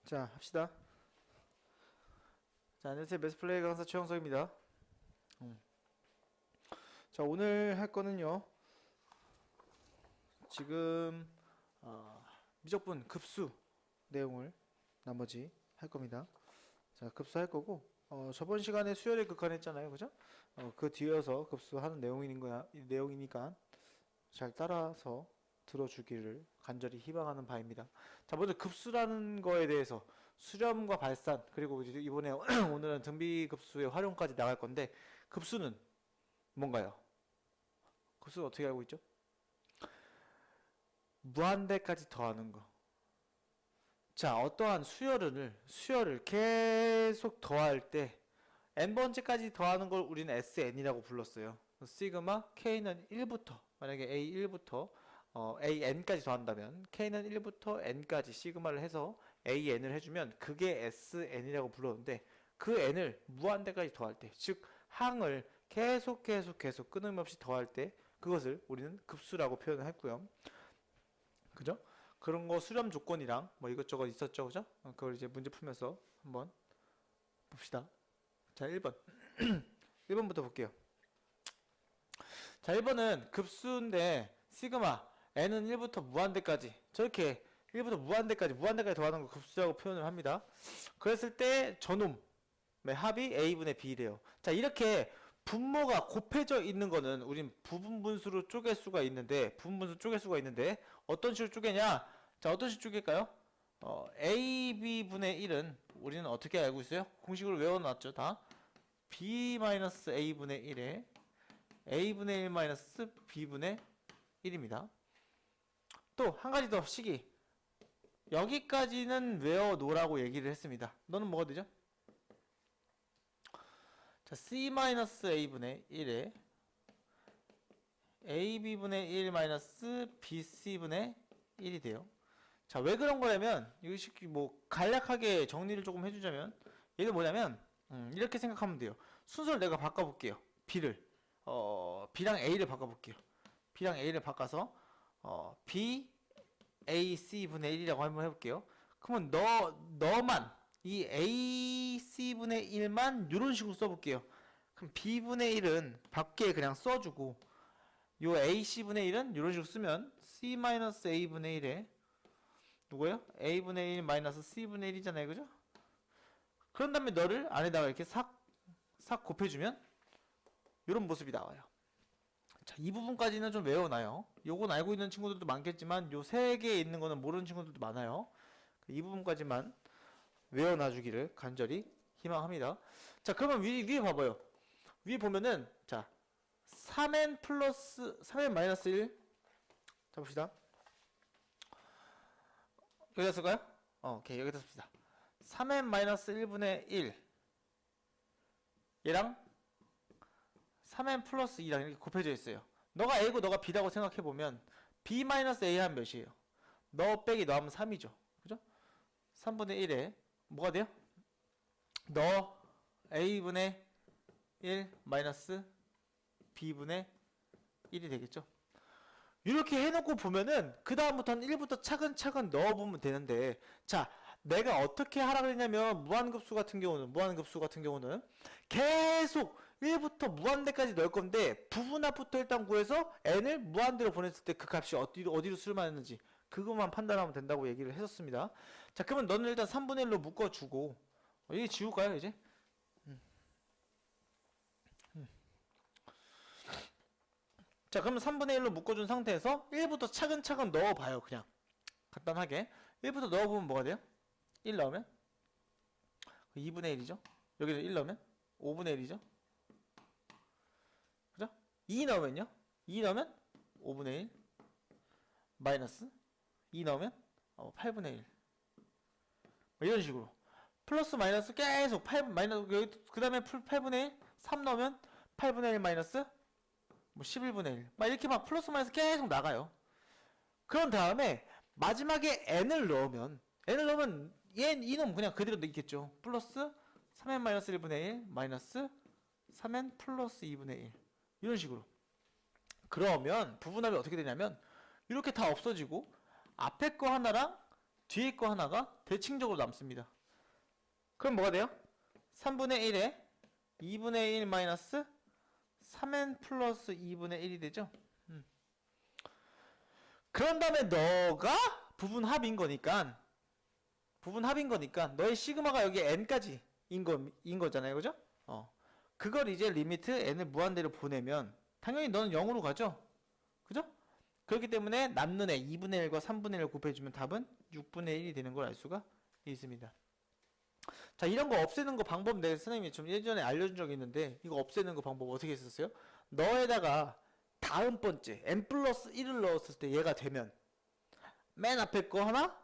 자, 합시다. 자, 안녕하세요. 매스플레이 강사 최영석입니다. 자, 오늘 할 거는요. 지금 미적분 급수 내용을 나머지 할 겁니다. 자, 급수 할 거고 저번 시간에 수열의 극한 했잖아요. 그죠? 그 뒤에서 급수하는 내용이니까 잘 따라서 들어주기를 간절히 희망하는 바입니다. 자, 먼저 급수라는 거에 대해서 수렴과 발산, 그리고 이번에 오늘은 등비급수의 활용까지 나갈 건데, 급수는 뭔가요? 급수는 어떻게 알고 있죠? 무한대까지 더하는 거. 자, 어떠한 수열을 계속 더할 때 n번째까지 더하는 걸 우리는 SN이라고 불렀어요. 시그마 K는 1부터, 만약에 A1부터 AN까지 더한다면 K는 1부터 N까지 시그마를 해서 AN을 해주면 그게 SN이라고 불렀는데, 그 N을 무한대까지 더할 때, 즉 항을 계속 끊임없이 더할 때 그것을 우리는 급수라고 표현을 했고요. 그죠? 그런 거 수렴 조건이랑 뭐 이것저것 있었죠. 그죠? 그걸 이제 문제 풀면서 한번 봅시다. 자, 1번 1번부터 볼게요. 자, 1번은 급수인데 시그마 n은 1부터 무한대까지, 저렇게 1부터 무한대까지 더하는 거 급수라고 표현을 합니다. 그랬을 때 저놈의 합이 a분의 b래요. 자, 이렇게 분모가 곱해져 있는 거는 우린 부분분수로 쪼갤 수가 있는데, 어떤 식으로 쪼개냐? 자, 어떤 식으로 쪼갤까요? ab분의 1은 우리는 어떻게 알고 있어요? 공식으로 외워놨죠, 다. b-a분의 1에 a분의 1 b분의 1입니다. 또 한 가지 더 식이, 여기까지는 외워놓으라고 얘기를 했습니다. 너는 뭐가 되죠? 자, c-a분의 1에 ab분의 1 bc분의 1이 돼요. 자, 왜 그런 거냐면, 이 식이 뭐 간략하게 정리를 조금 해주자면, 얘는 뭐냐면 이렇게 생각하면 돼요. 순서를 내가 바꿔볼게요. b랑 a를 바꿔볼게요. b랑 a를 바꿔서 b a c 분의 1이라고 한번 해볼게요. 그러면 너만 이 a c 분의 1만 이런 식으로 써볼게요. 그럼 b 분의 1은 밖에 그냥 써주고, 요 a c 분의 1은 이런 식으로 쓰면 c a 분의 1에 누구예요? a 분의 1 c 분의 1이잖아요. 그죠? 그런 다음에 너를 안에다가 이렇게 싹 곱해주면 이런 모습이 나와요. 자, 이 부분까지는 좀 외워놔요. 요건 알고 있는 친구들도 많겠지만 요 세 개에 있는 거는 모르는 친구들도 많아요. 이 부분까지만 외워놔주기를 간절히 희망합니다. 자, 그러면 위에 봐봐요. 위에 보면은, 자, 3n 마이너스 1. 자, 봅시다. 여기다 쓸까요? 오케이, 여기다 씁시다. 3n 마이너스 1분의 1 얘랑 3n 플러스 2랑 이렇게 곱해져 있어요. 너가 a고 너가 b라고 생각해보면 b 마이너스 a 하면 몇이에요? 너 빼기 너 하면 3이죠. 그죠? 3분의 1에 뭐가 돼요? 너 a분의 1 마이너스 b분의 1이 되겠죠? 이렇게 해놓고 보면은 그 다음부터는 1부터 차근차근 넣어보면 되는데, 자, 내가 어떻게 하라 그랬냐면 무한급수 같은 경우는 계속 1부터 무한대까지 넣을 건데, 부분합부터 일단 구해서 n을 무한대로 보냈을 때 그 값이 어디로 수렴하는지 그것만 판단하면 된다고 얘기를 했었습니다. 자, 그러면 너는 일단 3분의 1로 묶어주고, 이게 지울까요 이제? 자, 그러면 3분의 1로 묶어준 상태에서 1부터 차근차근 넣어봐요. 그냥 간단하게 1부터 넣어보면 뭐가 돼요? 1 넣으면 2분의 1이죠. 여기는 1 넣으면 5분의 1이죠. 그죠? 2 넣으면요? 2 넣으면 5분의 1 마이너스 2 넣으면 8분의 1 뭐 이런 식으로 플러스 마이너스 계속 8 마이너스, 여기 그 다음에 8분의 1 3 넣으면 8분의 1 마이너스 뭐 11분의 1 막 이렇게 막 플러스 마이너스 계속 나가요. 그런 다음에 마지막에 n을 넣으면 얘 이놈 그냥 그대로 있겠죠. 플러스 3n 마이너스 1분의 1 마이너스 3n 플러스 2분의 1 이런 식으로. 그러면 부분합이 어떻게 되냐면 이렇게 다 없어지고 앞에 거 하나랑 뒤에 거 하나가 대칭적으로 남습니다. 그럼 뭐가 돼요? 3분의 1에 2분의 1 마이너스 3n 플러스 2분의 1이 되죠? 그런 다음에 너가 부분합인 거니까 너의 시그마가 여기 n까지 인 거잖아요. 그죠? 그걸 이제 리미트 n을 무한대로 보내면 당연히 너는 0으로 가죠? 그죠? 그렇기 때문에 남는 애 2분의 1과 3분의 1을 곱해주면 답은 6분의 1이 되는 걸 알 수가 있습니다. 자, 이런 거 없애는 거 방법 내가 선생님이 좀 예전에 알려준 적이 있는데 이거 없애는 거 방법 어떻게 했었어요? 너에다가 다음 번째 n 플러스 1을 넣었을 때 얘가 되면 맨 앞에 거 하나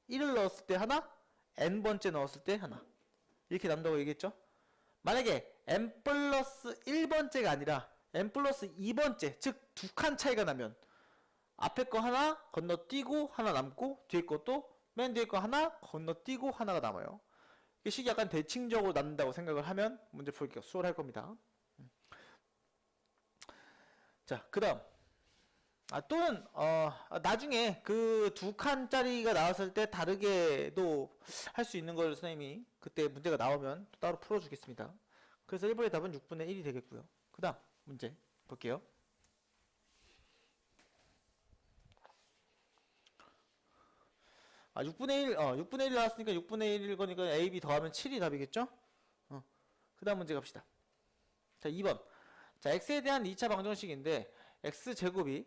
1을 넣었을 때 하나 n번째 넣었을 때 하나 이렇게 남다고 얘기했죠? 만약에 n 플러스 1번째가 아니라 n 플러스 2번째 즉 두 칸 차이가 나면 앞에 거 하나 건너뛰고 하나 남고 뒤에 것도 맨 뒤에 거 하나 건너뛰고 하나가 남아요. 이 식이 약간 대칭적으로 남는다고 생각을 하면 문제 풀기가 수월할 겁니다. 자, 그 다음 또는 나중에 그 두 칸짜리가 나왔을 때 다르게도 할 수 있는 걸 선생님이 그때 문제가 나오면 또 따로 풀어주겠습니다. 그래서 1번의 답은 6분의 1이 되겠고요. 그 다음 문제 볼게요. 아, 6분의 1 나왔으니까 6분의 1일 거니까 A, B 더하면 7이 답이겠죠? 그 다음 문제 갑시다. 자, 2번. 자, x에 대한 2차 방정식인데 x제곱이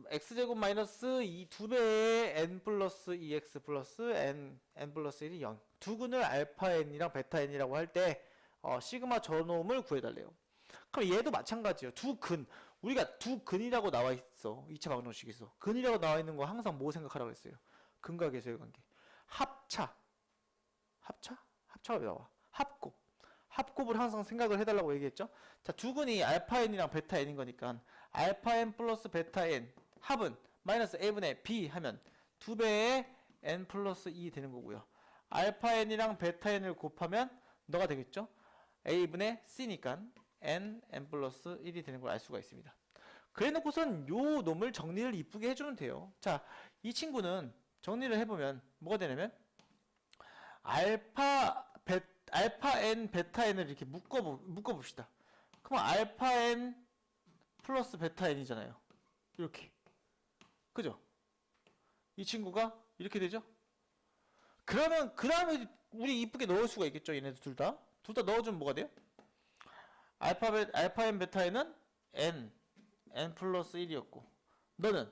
x제곱 마이너스 이 두 배의 n 플러스 2x 플러스 n 플러스 1이 0. 두 근을 알파 n이랑 베타 n이라고 할 때 시그마 저놈을 구해달래요. 그럼 얘도 마찬가지예요. 두 근. 우리가 두 근이라고 나와 있어. 2차 방정식에서. 근이라고 나와 있는 거 항상 뭐 생각하라고 했어요? 근과 계수의 관계. 합차가 왜 나와? 합곱을 항상 생각을 해달라고 얘기했죠. 자, 두 근이 알파 n이랑 베타 n인 거니까 알파 n 플러스 베타 n 합은 마이너스 a분의 b 하면 두 배의 n 플러스 2 되는 거고요. 알파 n이랑 베타 n을 곱하면 너가 되겠죠. a분의 c니까 n 플러스 1이 되는 걸 알 수가 있습니다. 그래 놓고선 요 놈을 정리를 이쁘게 해주면 돼요. 자, 이 친구는 정리를 해보면 뭐가 되냐면 알파 n 베타 n을 이렇게 묶어봅시다. 그럼 알파 n 플러스 베타 n이잖아요. 이렇게. 그죠? 이 친구가 이렇게 되죠? 그러면 그 다음에 우리 이쁘게 넣을 수가 있겠죠. 얘네들 둘 다 넣어주면 뭐가 돼요? 알파 n 베타 n은 n 플러스 1이었고 너는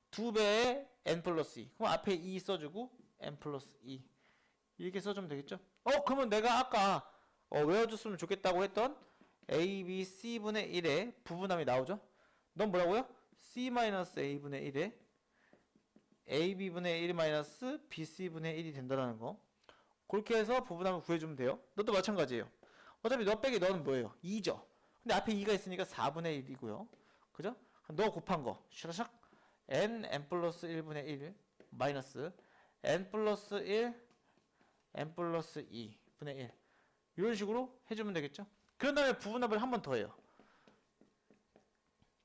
두 배의 n 플러스 2. 그럼 앞에 2 써주고 n 플러스 2 이렇게 써주면 되겠죠? 그러면 내가 아까 외워줬으면 좋겠다고 했던 a, b, c분의 1의 부분함이 나오죠? 넌 뭐라고요? c-a분의 1에 ab분의 1 마이너스 bc분의 1이 된다는 거. 그렇게 해서 부분함을 구해주면 돼요. 너도 마찬가지예요. 어차피 너 빼기 너는 뭐예요? 2죠. 근데 앞에 2가 있으니까 4분의 1이고요. 그죠? 너 곱한 거 슈라샥 n 플러스 1분의 1 마이너스 n 플러스 1 n 플러스 2분의 1 이런 식으로 해주면 되겠죠? 그런 다음에 부분합을 한 번 더 해요.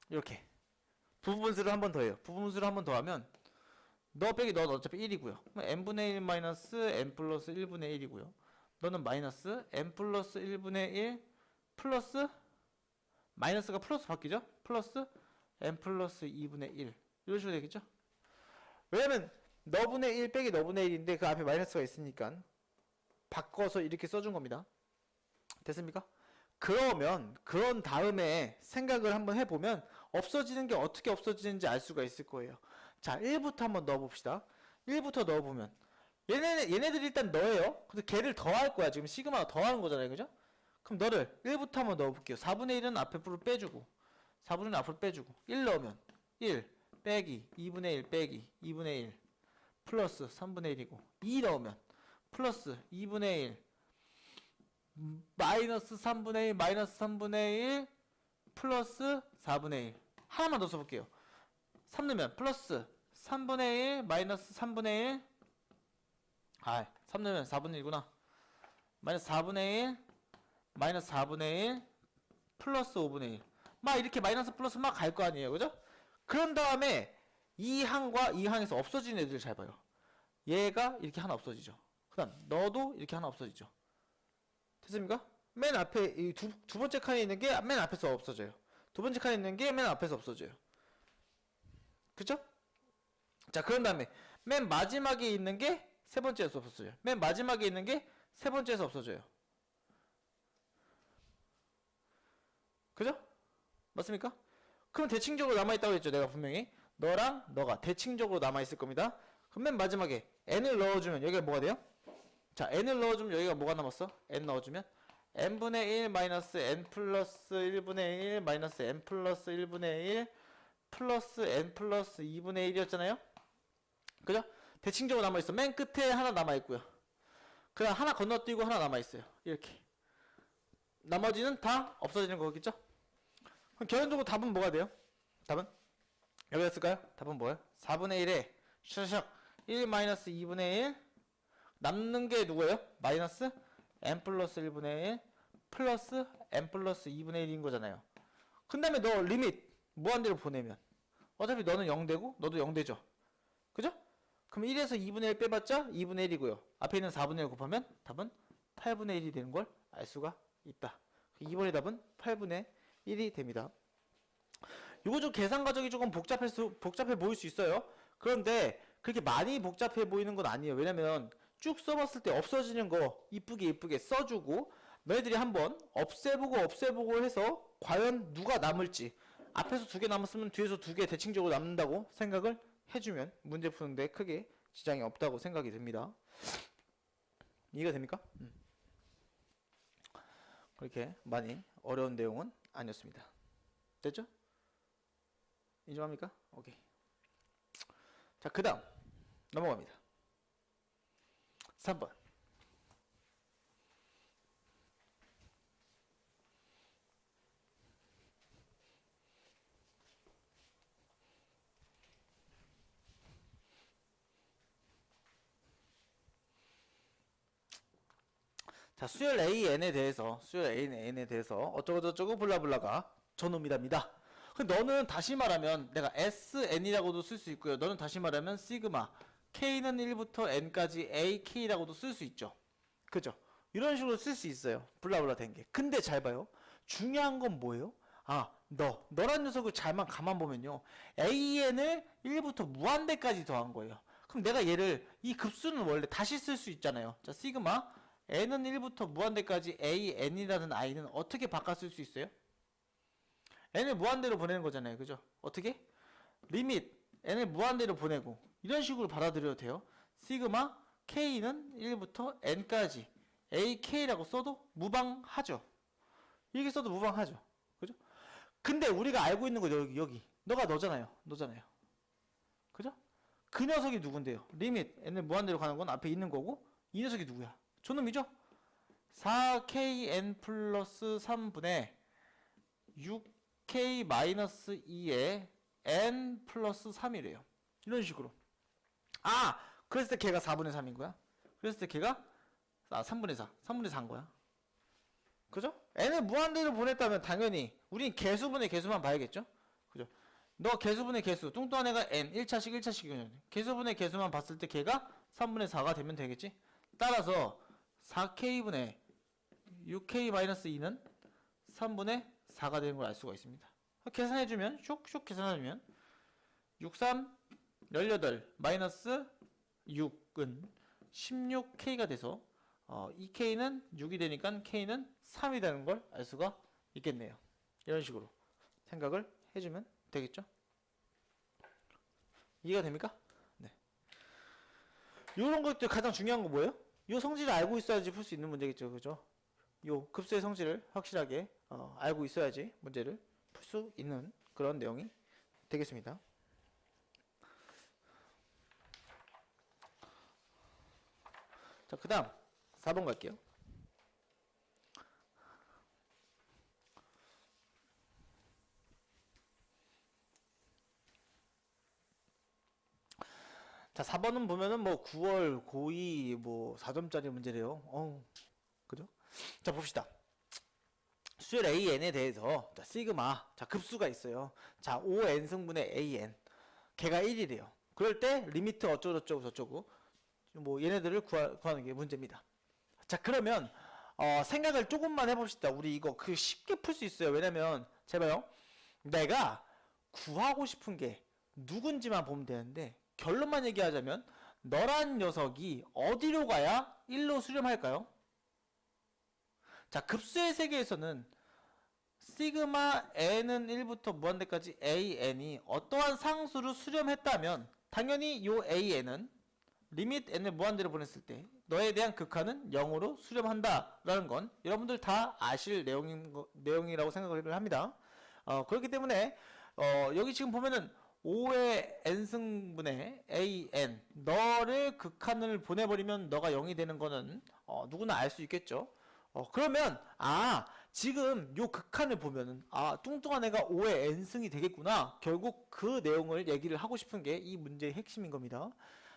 이렇게 부분수를 한 번 더 해요. 부분수를 한 번 더 하면 너 빼기 너는 어차피 1이고요. n분의 1 마이너스 n 플러스 1분의 1이고요. 너는 마이너스 n 플러스 1분의 1 플러스 마이너스가 플러스 바뀌죠? 플러스 n 플러스 2분의 1 이런 식으로 되겠죠? 왜냐면 너분의 1 빼기 너분의 1인데 그 앞에 마이너스가 있으니까 바꿔서 이렇게 써준 겁니다. 됐습니까? 그러면 그런 다음에 생각을 한번 해보면 없어지는 게 어떻게 없어지는지 알 수가 있을 거예요. 자, 1부터 한번 넣어봅시다. 1부터 넣어보면 얘네들이 일단 너예요. 근데 걔를 더할 거야. 지금 시그마가 더하는 거잖아요. 그죠? 그럼 너를 1부터 한번 넣어볼게요. 4분의 1은 앞으로 빼주고 4분의 1은 앞으로 빼주고 1 넣으면 1 빼기 2분의 1 빼기 2분의 1 플러스 3분의 1이고 2 넣으면 플러스 2분의 1 마이너스 3분의 1 마이너스 3분의 1 플러스 4분의 1 하나만 더 써볼게요. 3 넣으면 플러스 3분의 1 마이너스 3분의 1 3 넣으면 4분의 1이구나. 마이너스 4분의 1 마이너스 4분의 1 플러스 5분의 1 막 이렇게 마이너스 플러스 막 갈 거 아니에요. 그죠? 그런 다음에 이 항과 이 항에서 없어지는 애들 잘 봐요. 얘가 이렇게 하나 없어지죠. 그 다음 너도 이렇게 하나 없어지죠. 됐습니까? 맨 앞에 이 두 번째 칸에 있는 게 맨 앞에서 없어져요. 두 번째 칸에 있는 게 맨 앞에서 없어져요. 그쵸? 자, 그런 다음에 맨 마지막에 있는 게 세 번째에서 없어져요. 맨 마지막에 있는 게 세 번째에서 없어져요. 그죠? 맞습니까? 그럼 대칭적으로 남아있다고 했죠. 내가 분명히 너랑 너가 대칭적으로 남아있을 겁니다. 그럼 맨 마지막에 n을 넣어주면 여기가 뭐가 돼요? 자, n을 넣어주면 여기가 뭐가 남았어? n 넣어주면 n분의 1 마이너스 n 플러스 1분의 1 마이너스 n 플러스 1분의 1 플러스 n 플러스 2분의 1이었잖아요. 그죠? 대칭적으로 남아있어. 맨 끝에 하나 남아있고요. 그 다음 하나 건너뛰고 하나 남아있어요. 이렇게 나머지는 다 없어지는 거겠죠? 그럼 결론적으로 답은 뭐가 돼요? 답은? 여기다 쓸까요? 답은 뭐예요? 4분의 1에 샤샥 1 마이너스 2분의 1 남는 게 누구예요? 마이너스 n 플러스 1분의 1 플러스 n 플러스 2분의 1인 거잖아요. 그 다음에 너 리밋 무한대로 보내면 어차피 너는 0되고 너도 0되죠. 그죠? 그럼 1에서 2분의 1 빼봤자 2분의 1이고요. 앞에 있는 4분의 1 곱하면 답은 8분의 1이 되는 걸 알 수가 있다. 2번의 답은 8분의 1이 됩니다. 요거 좀 계산 과정이 조금 복잡해 보일 수 있어요. 그런데 그렇게 많이 복잡해 보이는 건 아니에요. 왜냐면 쭉 써봤을 때 없어지는 거 이쁘게 써주고 너희들이 한번 없애보고 해서 과연 누가 남을지 앞에서 2개 남았으면 뒤에서 2개 대칭적으로 남는다고 생각을 해주면 문제 푸는데 크게 지장이 없다고 생각이 듭니다. 이해가 됩니까? 그렇게 많이 어려운 내용은 아니었습니다. 됐죠? 인정합니까? 오케이. 자, 그 다음 넘어갑니다. 3번. 자, 수열 AN에 대해서 어쩌고저쩌고 블라블라가 저놈이랍니다. 근데 너는 다시 말하면 내가 SN이라고도 쓸 수 있고요. 너는 다시 말하면 시그마 K는 1부터 N까지 AK라고도 쓸 수 있죠. 그죠? 이런 식으로 쓸 수 있어요. 블라블라 된 게. 근데 잘 봐요. 중요한 건 뭐예요? 아, 너란 녀석을 잘만 가만 보면요. AN을 1부터 무한대까지 더한 거예요. 그럼 내가 얘를 이 급수는 원래 다시 쓸 수 있잖아요. 자, 시그마 n은 1부터 무한대까지 an이라는 i는 어떻게 바꿔 쓸 수 있어요? n을 무한대로 보내는 거잖아요. 그죠? 어떻게? 리밋 n을 무한대로 보내고 이런 식으로 받아들여도 돼요. 시그마 k는 1부터 n까지 ak라고 써도 무방하죠. 이렇게 써도 무방하죠. 그죠? 근데 우리가 알고 있는 거 여기 너가 너잖아요. 그죠? 그 녀석이 누군데요? 리밋 n을 무한대로 가는 건 앞에 있는 거고 이 녀석이 누구야? 저놈이죠? 4kn 플러스 3분의 6k 마이너스 2의 n 플러스 3이래요. 이런 식으로. 아! 그랬을 때 걔가 4분의 3인 거야. 그랬을 때 걔가 3분의 4인 거야. 그죠? n을 무한대로 보냈다면 당연히 우린 개수분의 개수만 봐야겠죠? 그죠? 너 개수분의 개수, 뚱뚱한 애가 n, 1차식이거든. 개수분의 개수만 봤을 때 걔가 3분의 4가 되면 되겠지? 따라서 4k분의 6k-2는 3분의 4가 되는 걸 알 수가 있습니다. 계산해주면 슉슉 계산해주면 6, 3, 18 마이너스 6은 16k가 돼서 2k는 6이 되니까 k는 3이 되는 걸 알 수가 있겠네요. 이런 식으로 생각을 해주면 되겠죠? 이해가 됩니까? 네. 이런 것들 가장 중요한 거 뭐예요? 요 성질을 알고 있어야지 풀 수 있는 문제겠죠. 그죠? 요 급수의 성질을 확실하게 알고 있어야지 문제를 풀 수 있는 그런 내용이 되겠습니다. 자, 그 다음 4번 갈게요. 자, 4번은 보면은 뭐 9월 고2 뭐 4점짜리 문제래요. 그죠? 자, 봅시다. 수열 AN에 대해서 자, 시그마 자, 급수가 있어요. 자, 5n 승분의 AN 걔가 1이래요. 그럴 때 리미트 어쩌고저쩌고 저쩌고 뭐 얘네들을 구하는 게 문제입니다. 자, 그러면 생각을 조금만 해봅시다. 우리 이거 쉽게 풀 수 있어요. 왜냐면 제발요. 내가 구하고 싶은 게 누군지만 보면 되는데 결론만 얘기하자면 너란 녀석이 어디로 가야 1로 수렴할까요? 자, 급수의 세계에서는 시그마 n은 1부터 무한대까지 an이 어떠한 상수로 수렴했다면 당연히 요 an은 리밋 n을 무한대로 보냈을 때 너에 대한 극한은 0으로 수렴한다 라는 건 여러분들 다 아실 내용이라고 생각을 합니다. 그렇기 때문에 여기 지금 보면은 5의 n승분의 an 너를 극한을 보내버리면 너가 0이 되는 거는 누구나 알 수 있겠죠. 그러면 지금 요 극한을 보면은 뚱뚱한 애가 5의 n승이 되겠구나. 결국 그 내용을 얘기를 하고 싶은 게 이 문제의 핵심인 겁니다.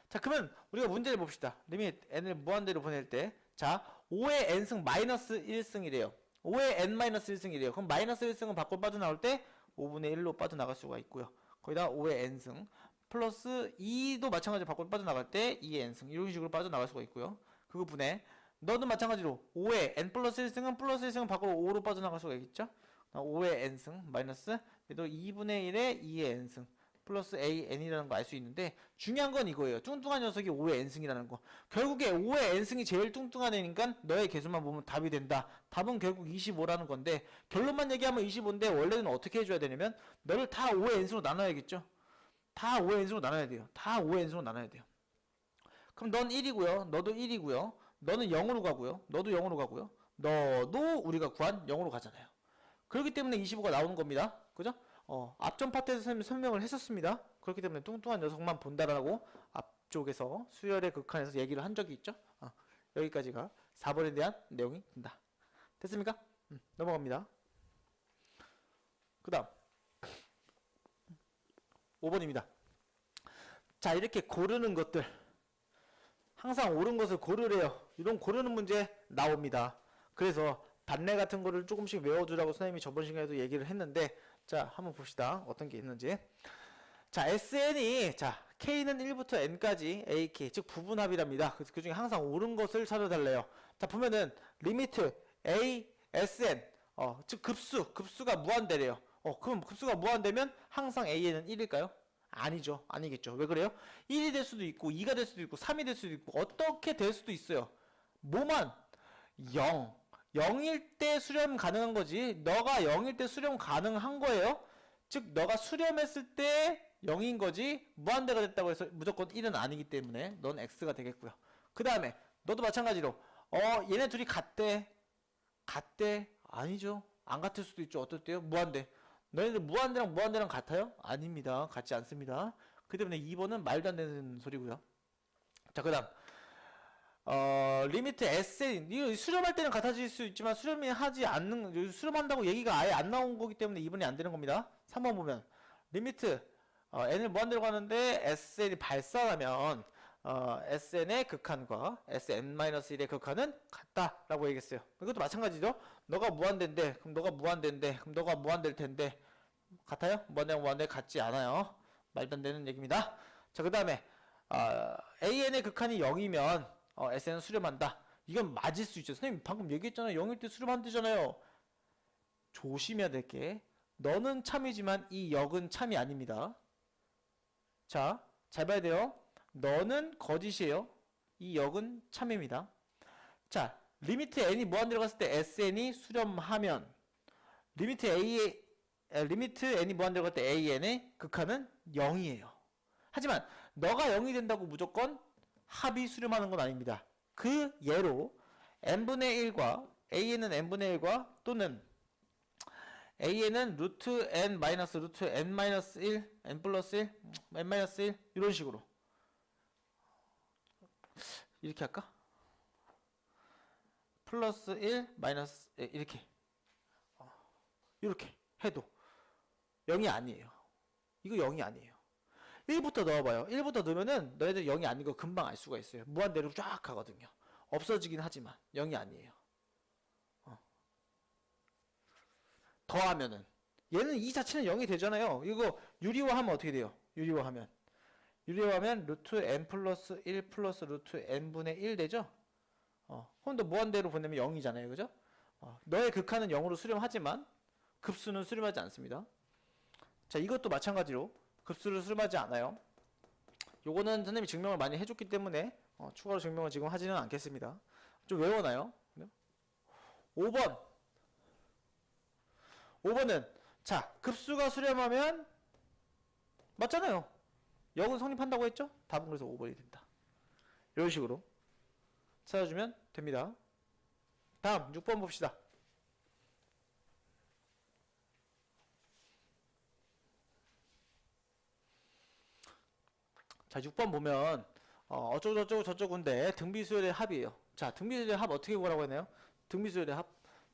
자, 그러면 우리가 문제를 봅시다. 리밋 n을 무한대로 보낼 때, 자, 5의 n승 마이너스 1승이래요. 5의 n 마이너스 1승이래요. 그럼 마이너스 1승은 밖으로 빠져나올 때 5분의 1로 빠져나갈 수가 있고요. 거기다 5의 n승 플러스 2도 마찬가지로 밖으로 빠져나갈 때 2의 n승 이런 식으로 빠져나갈 수가 있고요. 그거 분해 너도 마찬가지로 5의 n 플러스 1승은 플러스 1승은 밖으로 5로 빠져나갈 수가 있겠죠. 5의 n승 마이너스 그래도 2분의 1의 2의 n승 플러스 an이라는 거 알 수 있는데 중요한 건 이거예요. 뚱뚱한 녀석이 5의 n승이라는 거. 결국에 5의 n승이 제일 뚱뚱한 애니까 너의 개수만 보면 답이 된다. 답은 결국 25라는 건데 결론만 얘기하면 25인데 원래는 어떻게 해줘야 되냐면 너를 다 5의 n승으로 나눠야겠죠. 다 5의 n승으로 나눠야 돼요. 다 5의 n승으로 나눠야 돼요. 그럼 넌 1이고요. 너도 1이고요. 너는 0으로 가고요. 너도 0으로 가고요. 너도 우리가 구한 0으로 가잖아요. 그렇기 때문에 25가 나오는 겁니다. 그죠? 앞전 파트에서 설명을 했었습니다. 그렇기 때문에 뚱뚱한 녀석만 본다라고 앞쪽에서 수열의 극한에서 얘기를 한 적이 있죠. 여기까지가 4번에 대한 내용이 된다. 됐습니까? 넘어갑니다. 그 다음 5번입니다. 자, 이렇게 고르는 것들 항상 옳은 것을 고르래요. 이런 고르는 문제 나옵니다. 그래서 반례 같은 거를 조금씩 외워두라고 선생님이 저번 시간에도 얘기를 했는데 자, 한번 봅시다. 어떤 게 있는지. 자, SN이 K는 1부터 N까지 AK 즉 부분합이랍니다. 그래서 그 중에 항상 옳은 것을 찾아달래요. 자, 보면은 리미트 A, SN 즉 급수가 무한대래요. 그럼 급수가 무한대면 항상 A는 1일까요? 아니죠. 아니겠죠. 왜 그래요? 1이 될 수도 있고 2가 될 수도 있고 3이 될 수도 있고 어떻게 될 수도 있어요. 뭐만 0 0일 때 수렴 가능한 거지. 너가 0일 때 수렴 가능한 거예요. 즉 너가 수렴했을 때 0인 거지 무한대가 됐다고 해서 무조건 1은 아니기 때문에 넌 X가 되겠고요. 그 다음에 너도 마찬가지로 얘네 둘이 같대 아니죠. 안 같을 수도 있죠. 어떨 때요? 무한대. 너희들 무한대랑 같아요? 아닙니다. 같지 않습니다. 그 때문에 2번은 말도 안 되는 소리고요. 자, 그 다음 리미트 SN 이거 수렴할 때는 같아질 수 있지만 수렴이 하지 않는 수렴한다고 얘기가 아예 안 나온 거기 때문에 2번이 안 되는 겁니다. 3번 보면 리미트 n을 무한대로 가는데 SN이 발산하면 SN의 극한과 SN-1의 극한은 같다라고 얘기했어요. 이것도 마찬가지죠. 너가 무한대인데 그럼 너가 무한대인데 그럼 너가 무한대일 텐데 같아요? 무한대 같지 않아요. 말도 안 되는 얘기입니다. 자, 그 다음에 AN의 극한이 0이면 SN은 수렴한다. 이건 맞을 수 있죠. 선생님 방금 얘기했잖아요. 0일 때 수렴한대잖아요. 조심해야 될 게 너는 참이지만 이 역은 참이 아닙니다. 자, 잘 봐야 돼요. 너는 거짓이에요. 이 역은 참입니다. 자, 리미트 n이 무한대로 갔을 때 SN이 수렴하면 리미트 n이 무한대로 갈 때 AN의 극한은 0이에요. 하지만 너가 0이 된다고 무조건 합이 수렴하는 건 아닙니다. 그 예로 n분의 1과 AN은 n분의 1과 또는 AN은 루트 n 마이너스 루트 n 마이너스 1, n 플러스 1, n 마이너스 1 이런 식으로 이렇게 할까? 플러스 1 마이너스 1 이렇게 해도 0이 아니에요. 이거 0이 아니에요. 1부터 넣어봐요. 1부터 넣으면은 너희들 0이 아닌 거 금방 알 수가 있어요. 무한대로 쫙 가거든요. 없어지긴 하지만 0이 아니에요. 더하면은 얘는 이 자체는 0이 되잖아요. 이거 유리화하면 어떻게 돼요? 유리화하면. 유리화하면 루트 n 플러스 1 플러스 루트 n분의 1 되죠? 그럼 너 무한대로 보내면 0이잖아요. 그죠? 너의 극한은 0으로 수렴하지만 급수는 수렴하지 않습니다. 자, 이것도 마찬가지로 급수를 수렴하지 않아요. 요거는 선생님이 증명을 많이 해줬기 때문에 추가로 증명을 지금 하지는 않겠습니다. 좀 외워놔요. 5번. 5번은 자, 급수가 수렴하면 맞잖아요. 0은 성립한다고 했죠? 답은 그래서 5번이 된다. 이런 식으로 찾아주면 됩니다. 다음 6번 봅시다. 자, 6번 보면 어쩌고저쩌고 저쩌고인데 등비수열의 합이에요. 자, 등비수열의 합 어떻게 구하라고 했나요? 등비수열의 합.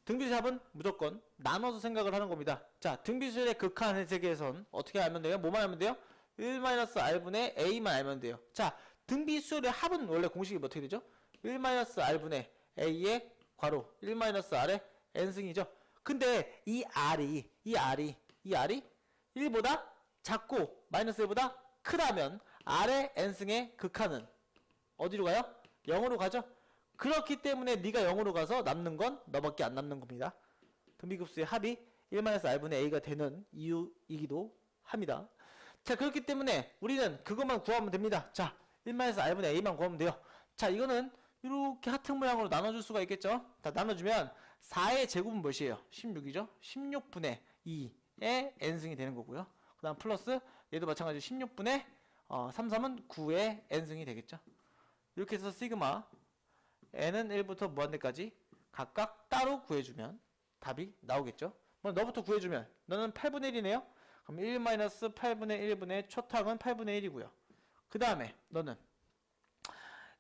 등비수열의 합은 무조건 나눠서 생각을 하는 겁니다. 자, 등비수열의 극한의 세계에선 어떻게 알면 돼요? 뭐만 알면 돼요? 1-r분의 a만 알면 돼요. 자, 등비수열의 합은 원래 공식이 어떻게 되죠? 1-r분의 a의 괄호 1-r의 n승이죠. 근데 이 r이 1보다 작고 마이너스 1보다 크다면 r의 n승의 극한은 어디로 가요? 0으로 가죠. 그렇기 때문에 네가 0으로 가서 남는 건 너밖에 안 남는 겁니다. 등비급수의 합이 1-r분의 a가 되는 이유이기도 합니다. 자, 그렇기 때문에 우리는 그것만 구하면 됩니다. 자, 1-r분의 a만 구하면 돼요. 자, 이거는 이렇게 하트 모양으로 나눠줄 수가 있겠죠. 자, 나눠주면 4의 제곱은 몇이에요? 16이죠. 16분의 2의 n승이 되는 거고요. 그 다음 플러스 얘도 마찬가지로 16분의 33은 9의 n승이 되겠죠. 이렇게 해서 시그마 n은 1부터 무한대까지 각각 따로 구해주면 답이 나오겠죠. 뭐 너부터 구해주면 너는 8분의 1이네요. 그럼 1-8분의 1분의 초탕은 8분의 1이고요. 그 다음에 너는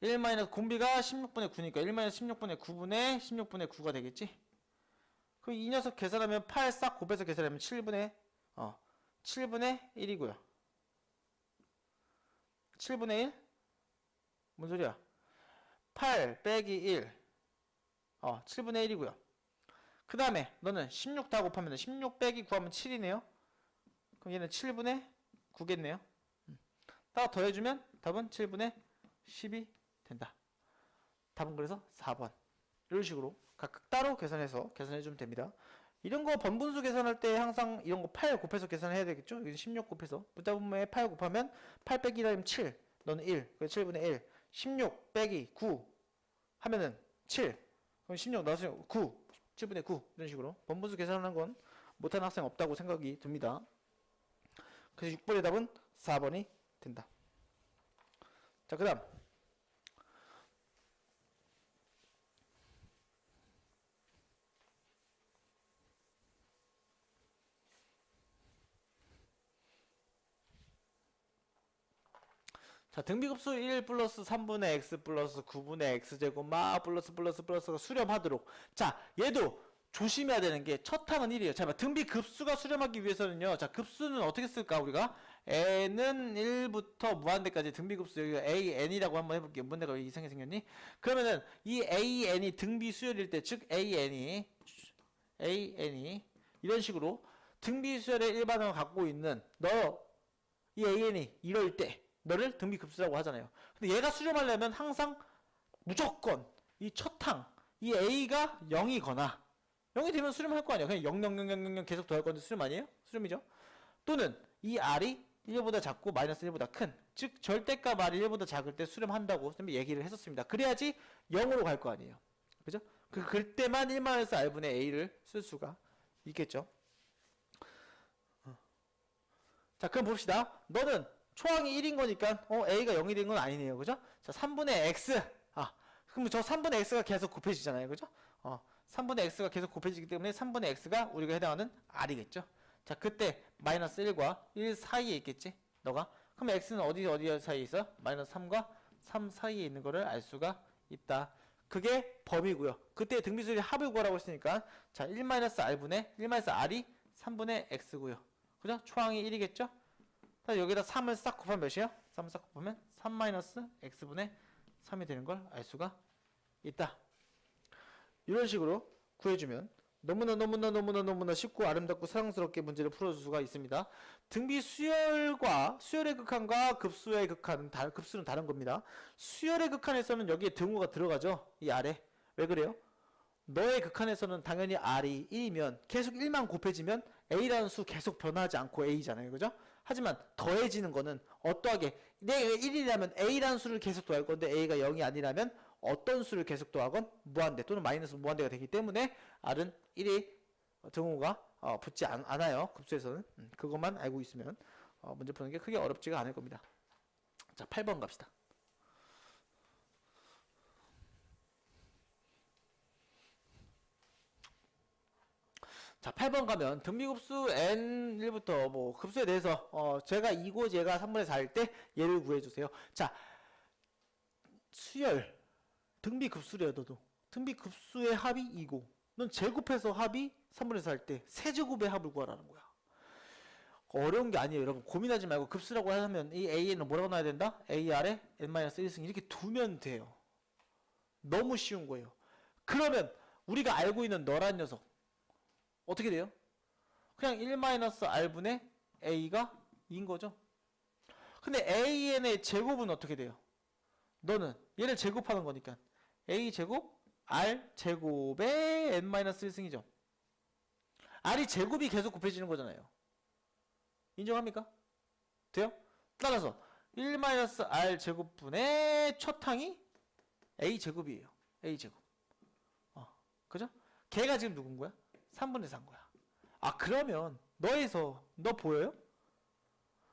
1- 공비가 16분의 9니까 1-16분의 9분의 16분의 9가 되겠지. 그럼 이 녀석 계산하면 8 싹 곱해서 계산하면 7분의 1이고요. 7분의 1? 뭔 소리야? 8 빼기 1 7분의 1이고요. 그 다음에 너는 16 다 곱하면 16 빼기 9 하면 7이네요. 그럼 얘는 7분의 9겠네요. 다 더해주면 답은 7분의 10이 된다. 답은 그래서 4번. 이런 식으로 각각 따로 계산해서 계산해주면 됩니다. 이런 거 번분수 계산할 때 항상 이런 거 8 곱해서 계산해야 되겠죠? 여기 16 곱해서 문자분모에 8 곱하면 8 빼기 1하면 7 너는 1 그래서 7분의 1 16 빼기 9 하면은 7 그럼 16 나왔으면 9 7분의 9 이런 식으로 번분수 계산하는 건 못하는 학생 없다고 생각이 듭니다. 그래서 6번의 답은 4번이 된다. 자, 그 다음 자, 등비급수 1 플러스 3분의 x 플러스 9분의 x제곱 막 플러스가 수렴하도록. 자, 얘도 조심해야 되는 게 첫 항은 1이에요. 자, 등비급수가 수렴하기 위해서는요. 자, 급수는 어떻게 쓸까 우리가? n은 1부터 무한대까지 등비급수 여기가 an이라고 한번 해볼게요. 뭔 내가 왜 이상하게 생겼니? 그러면은 이 an이 등비수열일 때 즉 an이 이런 식으로 등비수열의 일반항을 갖고 있는 이 an이 이럴 때 너를 등비급수라고 하잖아요. 근데 얘가 수렴하려면 항상 무조건 이 첫항 이 a가 0이거나 0이 되면 수렴할 거 아니야. 그냥 0, 0, 0, 0, 0, 0 계속 더할 건데 수렴 아니에요? 수렴이죠. 또는 이 r이 1보다 작고 마이너스 1보다 큰, 즉 절대값 r이 1보다 작을 때 수렴한다고 선생님이 얘기를 했었습니다. 그래야지 0으로 갈 거 아니에요. 그죠? 그때만 1-r분의 a를 쓸 수가 있겠죠. 자, 그럼 봅시다. 너는 초항이 1인 거니까 a가 0이 된 건 아니네요. 그죠? 자, 3분의 x. 그럼 저 3분의 x가 계속 곱해지잖아요. 그죠? 3분의 x가 계속 곱해지기 때문에 3분의 x가 우리가 해당하는 r이겠죠. 자, 그때 마이너스 1과 1 사이에 있겠지? 너가. 그럼 x는 어디 사이에 있어? 마이너스 3과 3 사이에 있는 거를 알 수가 있다. 그게 범위고요. 그때 등비수열의 합을 구하라고 했으니까 자, 1-r분의 1-r이 3분의 x고요. 그죠? 초항이 1이겠죠? 여기다 3을 싹 곱하면 몇이야? 3을 싹 곱하면 3-x분의 3이 되는 걸 알 수가 있다. 이런 식으로 구해주면 너무나 쉽고 아름답고 사랑스럽게 문제를 풀어줄 수가 있습니다. 등비 수열의 극한과 급수의 극한은 급수는 다른 겁니다. 수열의 극한에서는 여기에 등호가 들어가죠. 이 아래. 왜 그래요? 너의 극한에서는 당연히 R이 1이면 계속 1만 곱해지면 A라는 수 계속 변하지 않고 A잖아요. 그죠? 하지만 더해지는 거는 어떠하게 내가 1이라면 A라는 수를 계속 더할 건데 A가 0이 아니라면 어떤 수를 계속 더하건 무한대 또는 마이너스 무한대가 되기 때문에 R은 1이 등호가 붙지 않아요. 급수에서는. 그것만 알고 있으면 문제 푸는 게 크게 어렵지가 않을 겁니다. 자, 8번 갑시다. 자, 8번 가면 등비급수 n1부터 뭐 급수에 대해서 제가 2고 얘가 3분의 4일 때 얘를 구해주세요. 자, 수열 등비급수래요. 너도 등비급수의 합이 2고 넌 제곱해서 합이 3분의 4일 때 세제곱의 합을 구하라는 거야. 어려운 게 아니에요. 여러분 고민하지 말고 급수라고 하면 이 a는 뭐라고 놔야 된다? a 아래 n-1승 이렇게 두면 돼요. 너무 쉬운 거예요. 그러면 우리가 알고 있는 너란 녀석 어떻게 돼요? 그냥 1-r분의 a가 2인 거죠. 근데 an의 제곱은 어떻게 돼요? 너는 얘를 제곱하는 거니까 a 제곱 r 제곱의 n-1승이죠. r이 제곱이 계속 곱해지는 거잖아요. 인정합니까? 돼요? 따라서 1-r 제곱분의 첫 항이 a 제곱이에요. a 제곱. 그죠? 걔가 지금 누군 거야? 3분의 4인 거야. 아, 그러면 너 보여요?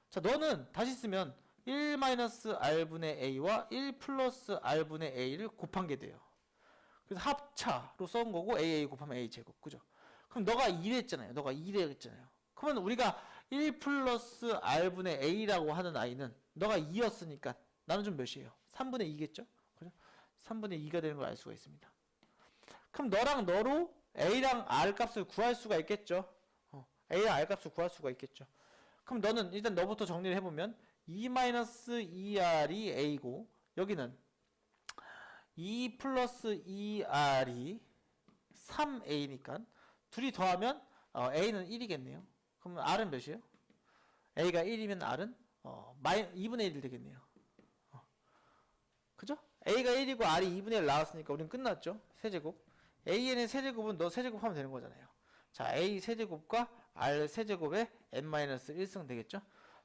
자, 너는 다시 쓰면 1-r분의 a와 1 플러스 r분의 a를 곱한 게 돼요. 그래서 합차로 써온 거고 a 곱하면 a 제곱. 그죠? 그럼 너가 2랬잖아요. 너가 2랬잖아요. 그러면 우리가 1 플러스 r분의 a라고 하는 a는 너가 2였으니까 나는 좀 몇이에요? 3분의 2겠죠? 그죠? 3분의 2가 되는 걸 알 수가 있습니다. 그럼 너랑 너로 a랑 r 값을 구할 수가 있겠죠? a랑 r 값을 구할 수가 있겠죠. 그럼 너는 일단 너부터 정리를 해보면 2-2r이 a고 여기는 2 플러스 2r이 3a니까 둘이 더하면 a는 1이겠네요. 그럼 r은 몇이에요? a가 1이면 r은 2분의 1이 되겠네요. 그죠? a가 1이고 r이 2분의 1 나왔으니까 우리는 끝났죠. 세제곱. an의 세제곱은 너 세제곱 하면 되는 거잖아요. 자, a 세제곱과 r 세제곱의 n-1승 되겠죠?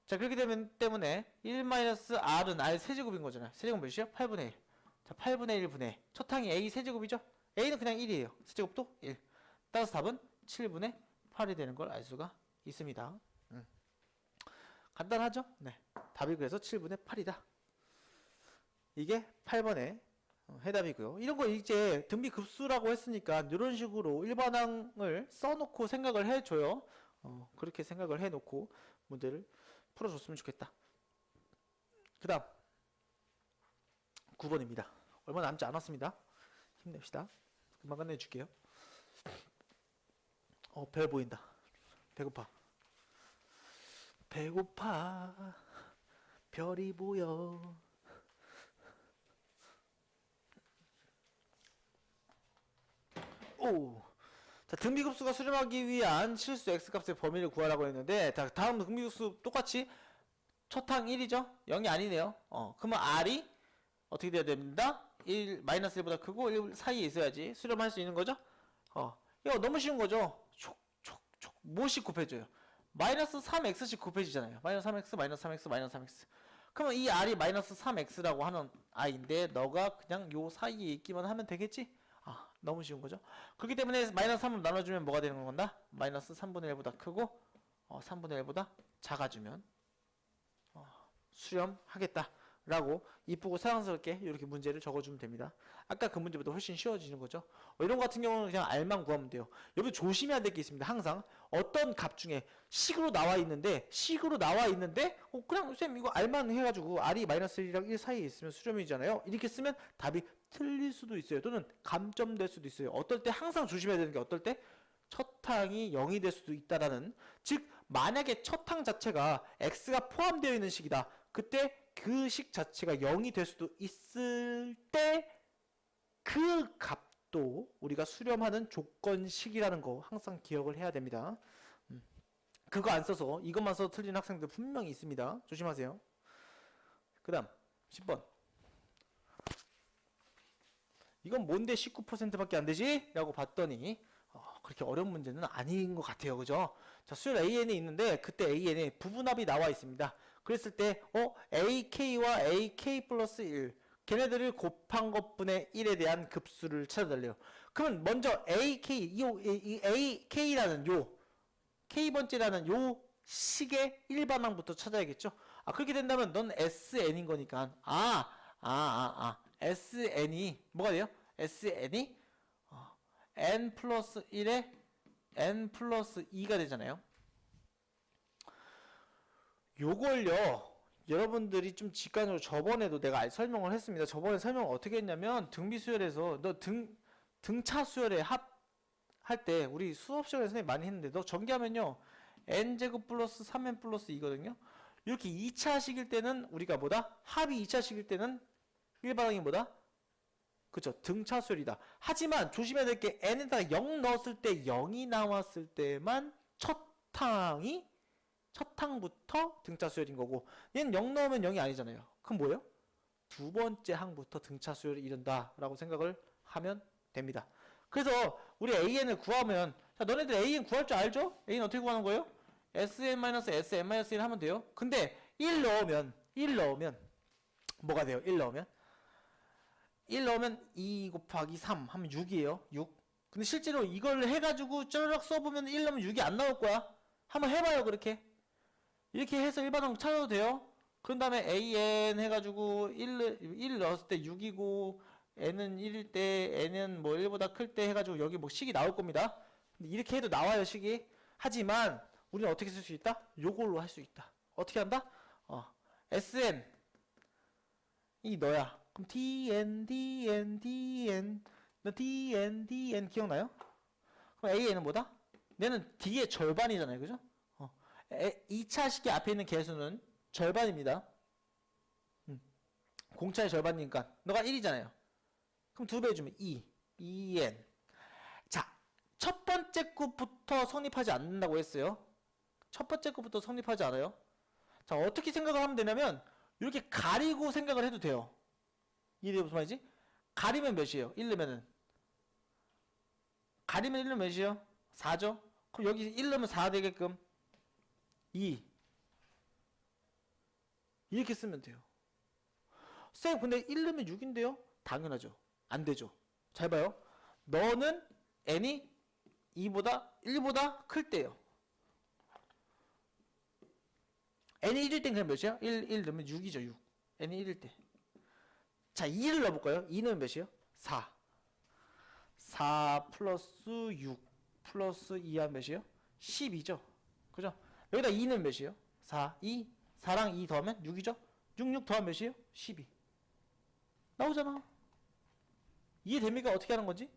자, 그렇게 되면 때문에 1-r은 r 세제곱인 거잖아요. 세제곱 몇이요? 8분의 1. 자, 8분의 1분의 첫 항이 a 세제곱이죠? a는 그냥 1이에요. 세제곱도 1. 따라서 답은 7분의 8이 되는 걸 알 수가 있습니다. 간단하죠? 네. 답이 그래서 7분의 8이다. 이게 8번의 해답이고요. 이런 거 이제 등비급수라고 했으니까 이런 식으로 일반항을 써놓고 생각을 해줘요. 그렇게 생각을 해놓고 문제를 풀어줬으면 좋겠다. 그 다음 9번입니다. 얼마 남지 않았습니다. 힘냅시다. 금방 끝내줄게요. 배 보인다. 배고파. 배고파. 별이 보여. 오. 자, 등비급수가 수렴하기 위한 실수 x값의 범위를 구하라고 했는데, 자, 다음 등비급수 똑같이 첫항 1이죠? 0이 아니네요. 그러면 r이 어떻게 돼야 됩니다? 1, 마이너스 1보다 크고 1 사이에 있어야지 수렴할 수 있는 거죠? 이거 너무 쉬운 거죠? 촉촉촉 뭐씩 곱해줘요? 마이너스 3x씩 곱해지잖아요. 마이너스 3x, 마이너스 3x, 마이너스 3x. 그러면 이 r이 마이너스 3x라고 하는 i인데 너가 그냥 요 사이에 있기만 하면 되겠지? 너무 쉬운 거죠? 그렇기 때문에 마이너스 3으로 나눠주면 뭐가 되는 건가? 마이너스 3분의 1보다 크고 3분의 1보다 작아주면 수렴하겠다 라고 이쁘고 사랑스럽게 이렇게 문제를 적어주면 됩니다. 아까 그 문제보다 훨씬 쉬워지는 거죠. 이런 거 같은 경우는 그냥 R만 구하면 돼요. 여러분 조심해야 될 게 있습니다. 항상 어떤 값 중에 식으로 나와 있는데 그냥 쌤 이거 R만 해가지고 R이 마이너스 1이랑 1 사이에 있으면 수렴이잖아요. 이렇게 쓰면 답이 틀릴 수도 있어요. 또는 감점될 수도 있어요. 어떨 때 항상 조심해야 되는 게 어떨 때 첫 항이 0이 될 수도 있다라는, 즉 만약에 첫 항 자체가 x가 포함되어 있는 식이다. 그때 그 식 자체가 0이 될 수도 있을 때 그 값 또 우리가 수렴하는 조건식이라는 거 항상 기억을 해야 됩니다. 그거 안 써서 이것만 써서 틀린 학생들 분명히 있습니다. 조심하세요. 그 다음 10번. 이건 뭔데 19%밖에 안 되지? 라고 봤더니 그렇게 어려운 문제는 아닌 것 같아요. 그죠? 자, 수열 AN이 있는데 그때 AN에 부분합이 나와 있습니다. 그랬을 때 AK와 AK 플러스 1 걔네들을 곱한 것분의 1에 대한 급수를 찾아달래요. 그러면 먼저 AK, 이 AK라는 K번째라는 요 식의 일반항부터 찾아야겠죠? 그렇게 된다면 넌 SN인 거니까 SN이 뭐가 돼요? SN이 N 플러스 1에 N 플러스 2가 되잖아요. 요걸요 여러분들이 좀 직관적으로 저번에도 내가 설명을 했습니다. 저번에 설명을 어떻게 했냐면 등비수열에서 너 등차 수열에 할 때 우리 수업 시간에 선생님 많이 했는데 너 전기하면요 n제곱 플러스 3n 플러스 2거든요. 이렇게 2차식일 때는 우리가 뭐다? 합이 2차식일 때는 일반항이 뭐다? 그쵸, 등차 수열이다. 하지만 조심해야 될 게 n에다가 0 넣었을 때 0이 나왔을 때만 첫 항부터 등차 수열인 거고, 얘는 0 넣으면 0이 아니잖아요. 그럼 뭐예요? 두 번째 항부터 등차 수열을 이룬다 라고 생각을 하면 됩니다. 그래서 우리 AN을 구하면, 자, 너네들 AN 구할 줄 알죠? AN 어떻게 구하는 거예요? SN-SM-1 하면 돼요. 근데 1 넣으면 뭐가 돼요? 1 넣으면 2 곱하기 3 하면 6이에요. 6. 근데 실제로 이걸 해가지고 쩌르륵 써보면 1 넣으면 6이 안 나올 거야. 한번 해봐요. 이렇게 해서 일반항 찾아도 돼요. 그런 다음에 AN 해가지고 1 넣었을 때 6이고 n은 1일 때 n은 뭐 1보다 클 때 해가지고 여기 뭐 식이 나올 겁니다. 이렇게 해도 나와요, 식이. 하지만 우리는 어떻게 쓸 수 있다? 요걸로 할 수 있다. 어떻게 한다? SN 이 너야. 그럼 DN 너 DN 기억나요? 그럼 AN은 뭐다? 얘는 D의 절반이잖아요, 그죠? 2차식의 앞에 있는 개수는 절반입니다. 공차의 절반이니까 너가 1이잖아요. 그럼 2배 해주면 2n. 자, 첫 번째 skup부터 성립하지 않는다고 했어요. 첫 번째 skup부터 성립하지 않아요. 자, 어떻게 생각을 하면 되냐면 이렇게 가리고 생각을 해도 돼요. 이게 무슨 말이지? 가리면 몇이에요? 1 넣으면은 가리면 1 넣으면 몇이에요? 4죠? 그럼 여기 1 넣으면 4 되게끔 2 이렇게 쓰면 돼요. 쌤 근데 1 넣으면 6인데요? 당연하죠. 안 되죠. 잘 봐요. 너는 n이 1보다 클 때요. n이 1일 땐 그냥 몇이야? 1 넣으면 6이죠. 6. n이 1일 때. 자, 2를 넣어볼까요? 2 넣으면 몇이에요? 4 플러스 6 플러스 2 하면 몇이에요? 12죠. 그죠? 여기다 2 넣으면 몇이에요? 4랑 2 더하면 6이죠? 6 더하면 몇이에요? 12. 나오잖아. 이해됩니까? 어떻게 하는 건지?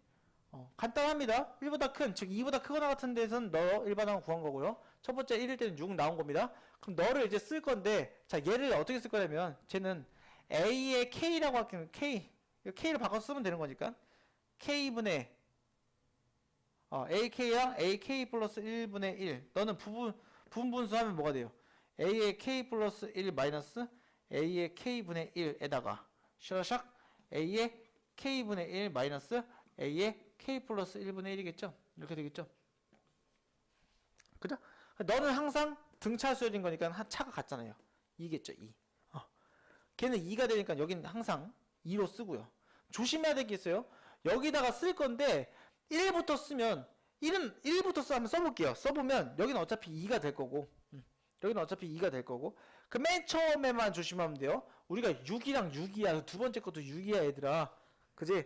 간단합니다. 1보다 큰, 즉 2보다 크거나 같은 데서는 너 일반항 구한 거고요. 첫 번째 1일 때는 6 나온 겁니다. 그럼 너를 이제 쓸 건데, 자, 얘를 어떻게 쓸 거냐면, 쟤는 A의 K라고 할게요. K를 바꿔서 쓰면 되는 거니까. K분의, AK랑 AK 플러스 1분의 1. 너는 부분분수 하면 뭐가 돼요? A의 K 플러스 1 마이너스 A의 K분의 1에다가, 샤샥, A의 K분의 1 마이너스 A의 K 플러스 1분의 1이겠죠? 이렇게 되겠죠? 그죠? 너는 항상 등차 수열인 거니까 차가 같잖아요. 2겠죠, 2. 걔는 2가 되니까 여기는 항상 2로 쓰고요. 조심해야 될 게 있어요. 여기다가 쓸 건데 1부터 쓰면 1부터 한번 써볼게요. 써보면 여기는 어차피 2가 될 거고 여기는 어차피 2가 될 거고 그 맨 처음에만 조심하면 돼요. 우리가 6이랑 6이야. 두 번째 것도 6이야 얘들아. 그지?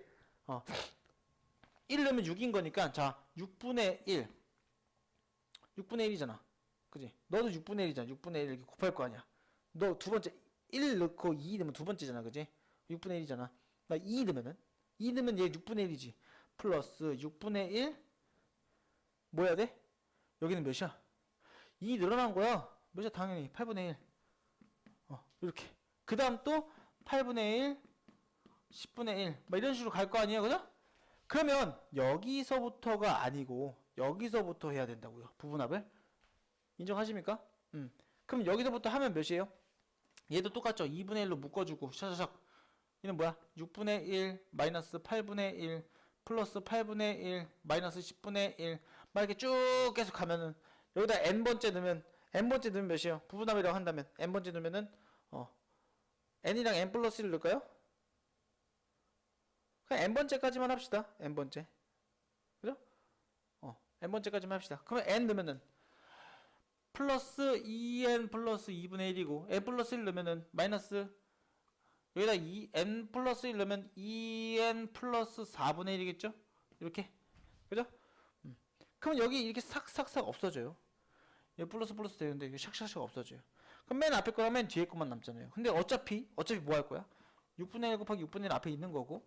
1 넣으면 6인 거니까 자 6분의 1이잖아. 그지? 너도 6분의 1이잖아. 6분의 1 이렇게 곱할 거 아니야. 너 두 번째 1 넣고 2 넣으면 두 번째잖아. 그지? 6분의 1이잖아. 나 2 넣으면 얘 6분의 1이지. 플러스 6분의 1 뭐 해야 돼? 여기는 몇이야? 2 늘어난 거야. 몇이야? 당연히 8분의 1. 이렇게. 그 다음 또 8분의 1 10분의 1 막 이런 식으로 갈 거 아니야. 그죠? 그러면 여기서부터가 아니고 여기서부터 해야 된다고요. 부분합을. 인정하십니까? 그럼 여기서부터 하면 몇이에요? 얘도 똑같죠. 2분의 1로 묶어주고 샤샤샥. 얘는 뭐야? 6분의 1 마이너스 8분의 1 플러스 8분의 1 마이너스 10분의 1 막 이렇게 쭉 계속 가면은 여기다 n번째 넣으면 몇이에요? 부분합이라고 한다면 n번째 넣으면은 n이랑 n 플러스 1을 넣을까요? 그냥 n번째까지만 합시다. n번째. 그죠? n번째까지만 합시다. 그러면 n 넣으면은 플러스 2n 플러스 2분의 1이고 n 플러스 1 넣으면은 마이너스 여기다 n 플러스 1 넣으면 2n 플러스 4분의 1이겠죠? 이렇게. 그죠? 그러면 여기 이렇게 싹싹싹 없어져요. 여기 플러스 되는데 이게 샥샥샥 없어져요. 그럼 맨 앞에 거랑 맨 뒤에 것만 남잖아요. 근데 어차피 뭐 할 거야? 6분의 1 곱하기 6분의 1 앞에 있는 거고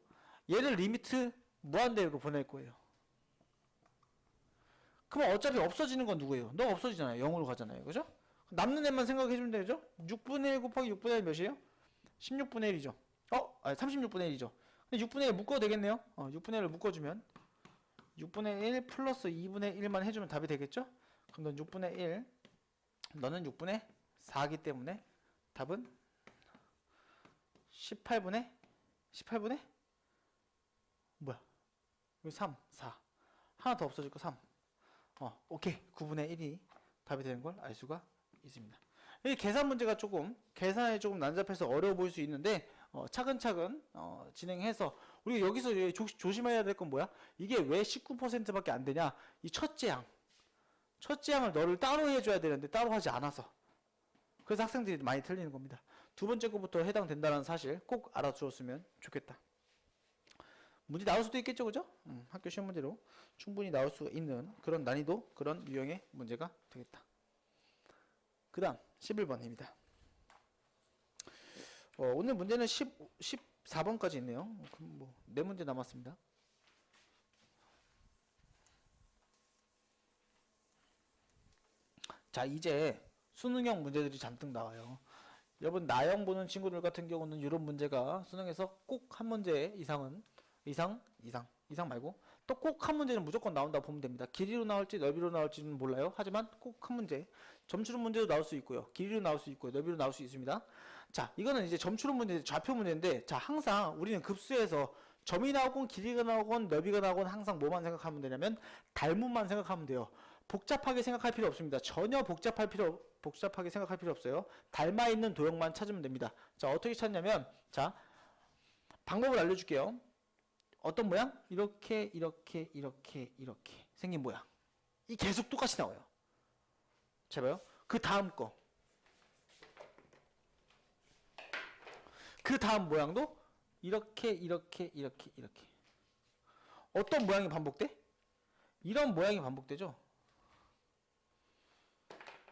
얘를 리미트 무한대로 보낼 거예요. 그럼 어차피 없어지는 건 누구예요? 너 없어지잖아요. 0으로 가잖아요. 그죠? 남는 애만 생각해주면 되죠? 6분의 1 곱하기 6분의 1 몇이에요? 16분의 1이죠. 아니 36분의 1이죠. 근데 6분의 1 묶어도 되겠네요. 6분의 1을 묶어주면 6분의 1 플러스 2분의 1만 해주면 답이 되겠죠? 그럼 넌 6분의 1 너는 6분의 4기 때문에 답은 18분의 뭐야? 여기 3, 4 하나 더 없어질 거 3 오케이 9분의 1이 답이 되는 걸 알 수가 있습니다. 이 계산 문제가 계산에 조금 난잡해서 어려워 보일 수 있는데 차근차근 진행해서 우리가 여기서 조심해야 될 건 뭐야? 이게 왜 19%밖에 안 되냐? 이 첫째 양을 너를 따로 해줘야 되는데 따로 하지 않아서 그래서 학생들이 많이 틀리는 겁니다. 두 번째 거부터 해당된다는 사실 꼭 알아두었으면 좋겠다. 문제 나올 수도 있겠죠, 그죠? 학교 시험 문제로 충분히 나올 수 있는 그런 난이도, 그런 유형의 문제가 되겠다. 그 다음 11번입니다. 오늘 문제는 14번까지 있네요. 그럼 뭐 4문제 남았습니다. 자, 이제 수능형 문제들이 잔뜩 나와요. 여러분 나형 보는 친구들 같은 경우는 이런 문제가 수능에서 꼭 한 문제 이상 말고 또 꼭 한 문제는 무조건 나온다고 보면 됩니다. 길이로 나올지 넓이로 나올지는 몰라요. 하지만 꼭 한 문제, 점추론 문제도 나올 수 있고요. 길이로 나올 수 있고요. 넓이로 나올 수 있습니다. 자, 이거는 이제 점추론 문제, 좌표 문제인데, 자, 항상 우리는 급수에서 점이 나오건 길이가 나오건 넓이가 나오건 항상 뭐만 생각하면 되냐면 닮음만 생각하면 돼요. 복잡하게 생각할 필요 없습니다. 전혀 복잡하게 생각할 필요 없어요. 닮아 있는 도형만 찾으면 됩니다. 자, 어떻게 찾냐면, 자, 방법을 알려줄게요. 어떤 모양? 이렇게 생긴 모양. 이 계속 똑같이 나와요. 자, 봐요. 그 다음 거. 그 다음 모양도 이렇게. 어떤 모양이 반복돼? 이런 모양이 반복되죠?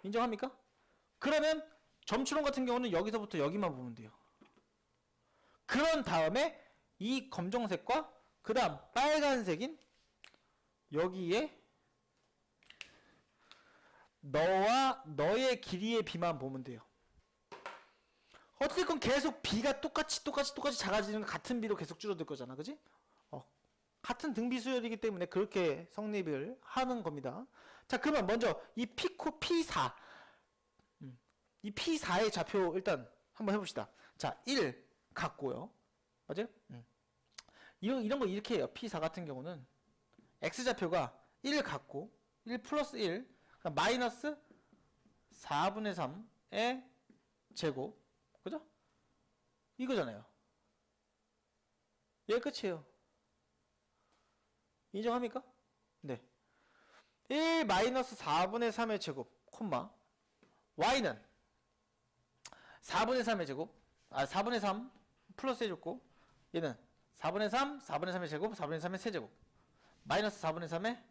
인정합니까? 그러면 점추론 같은 경우는 여기서부터 여기만 보면 돼요. 그런 다음에 이 검정색과 그 다음 빨간색인 여기에 너와 너의 길이의 비만 보면 돼요. 어쨌든 계속 비가 똑같이 작아지는 같은 비로 계속 줄어들 거잖아. 그지? 같은 등비 수열이기 때문에 그렇게 성립을 하는 겁니다. 자, 그러면 먼저 이 P4 이 P4의 좌표 일단 한번 해봅시다. 자, 1 같고요. 맞아요? 이런 거 이렇게 해요. P4 같은 경우는 X좌표가 1 같고 1 플러스 1 마이너스 4분의 3의 제곱, 그죠? 이거잖아요. 얘 끝이에요. 인정합니까? 네. 1 마이너스 4분의 3의 제곱, 콤마 y는 4분의 3의 제곱, 4분의 3 플러스 해줬고, 얘는 4분의 3, 4분의 3의 제곱, 4분의 3의 세제곱, 마이너스 4분의 3의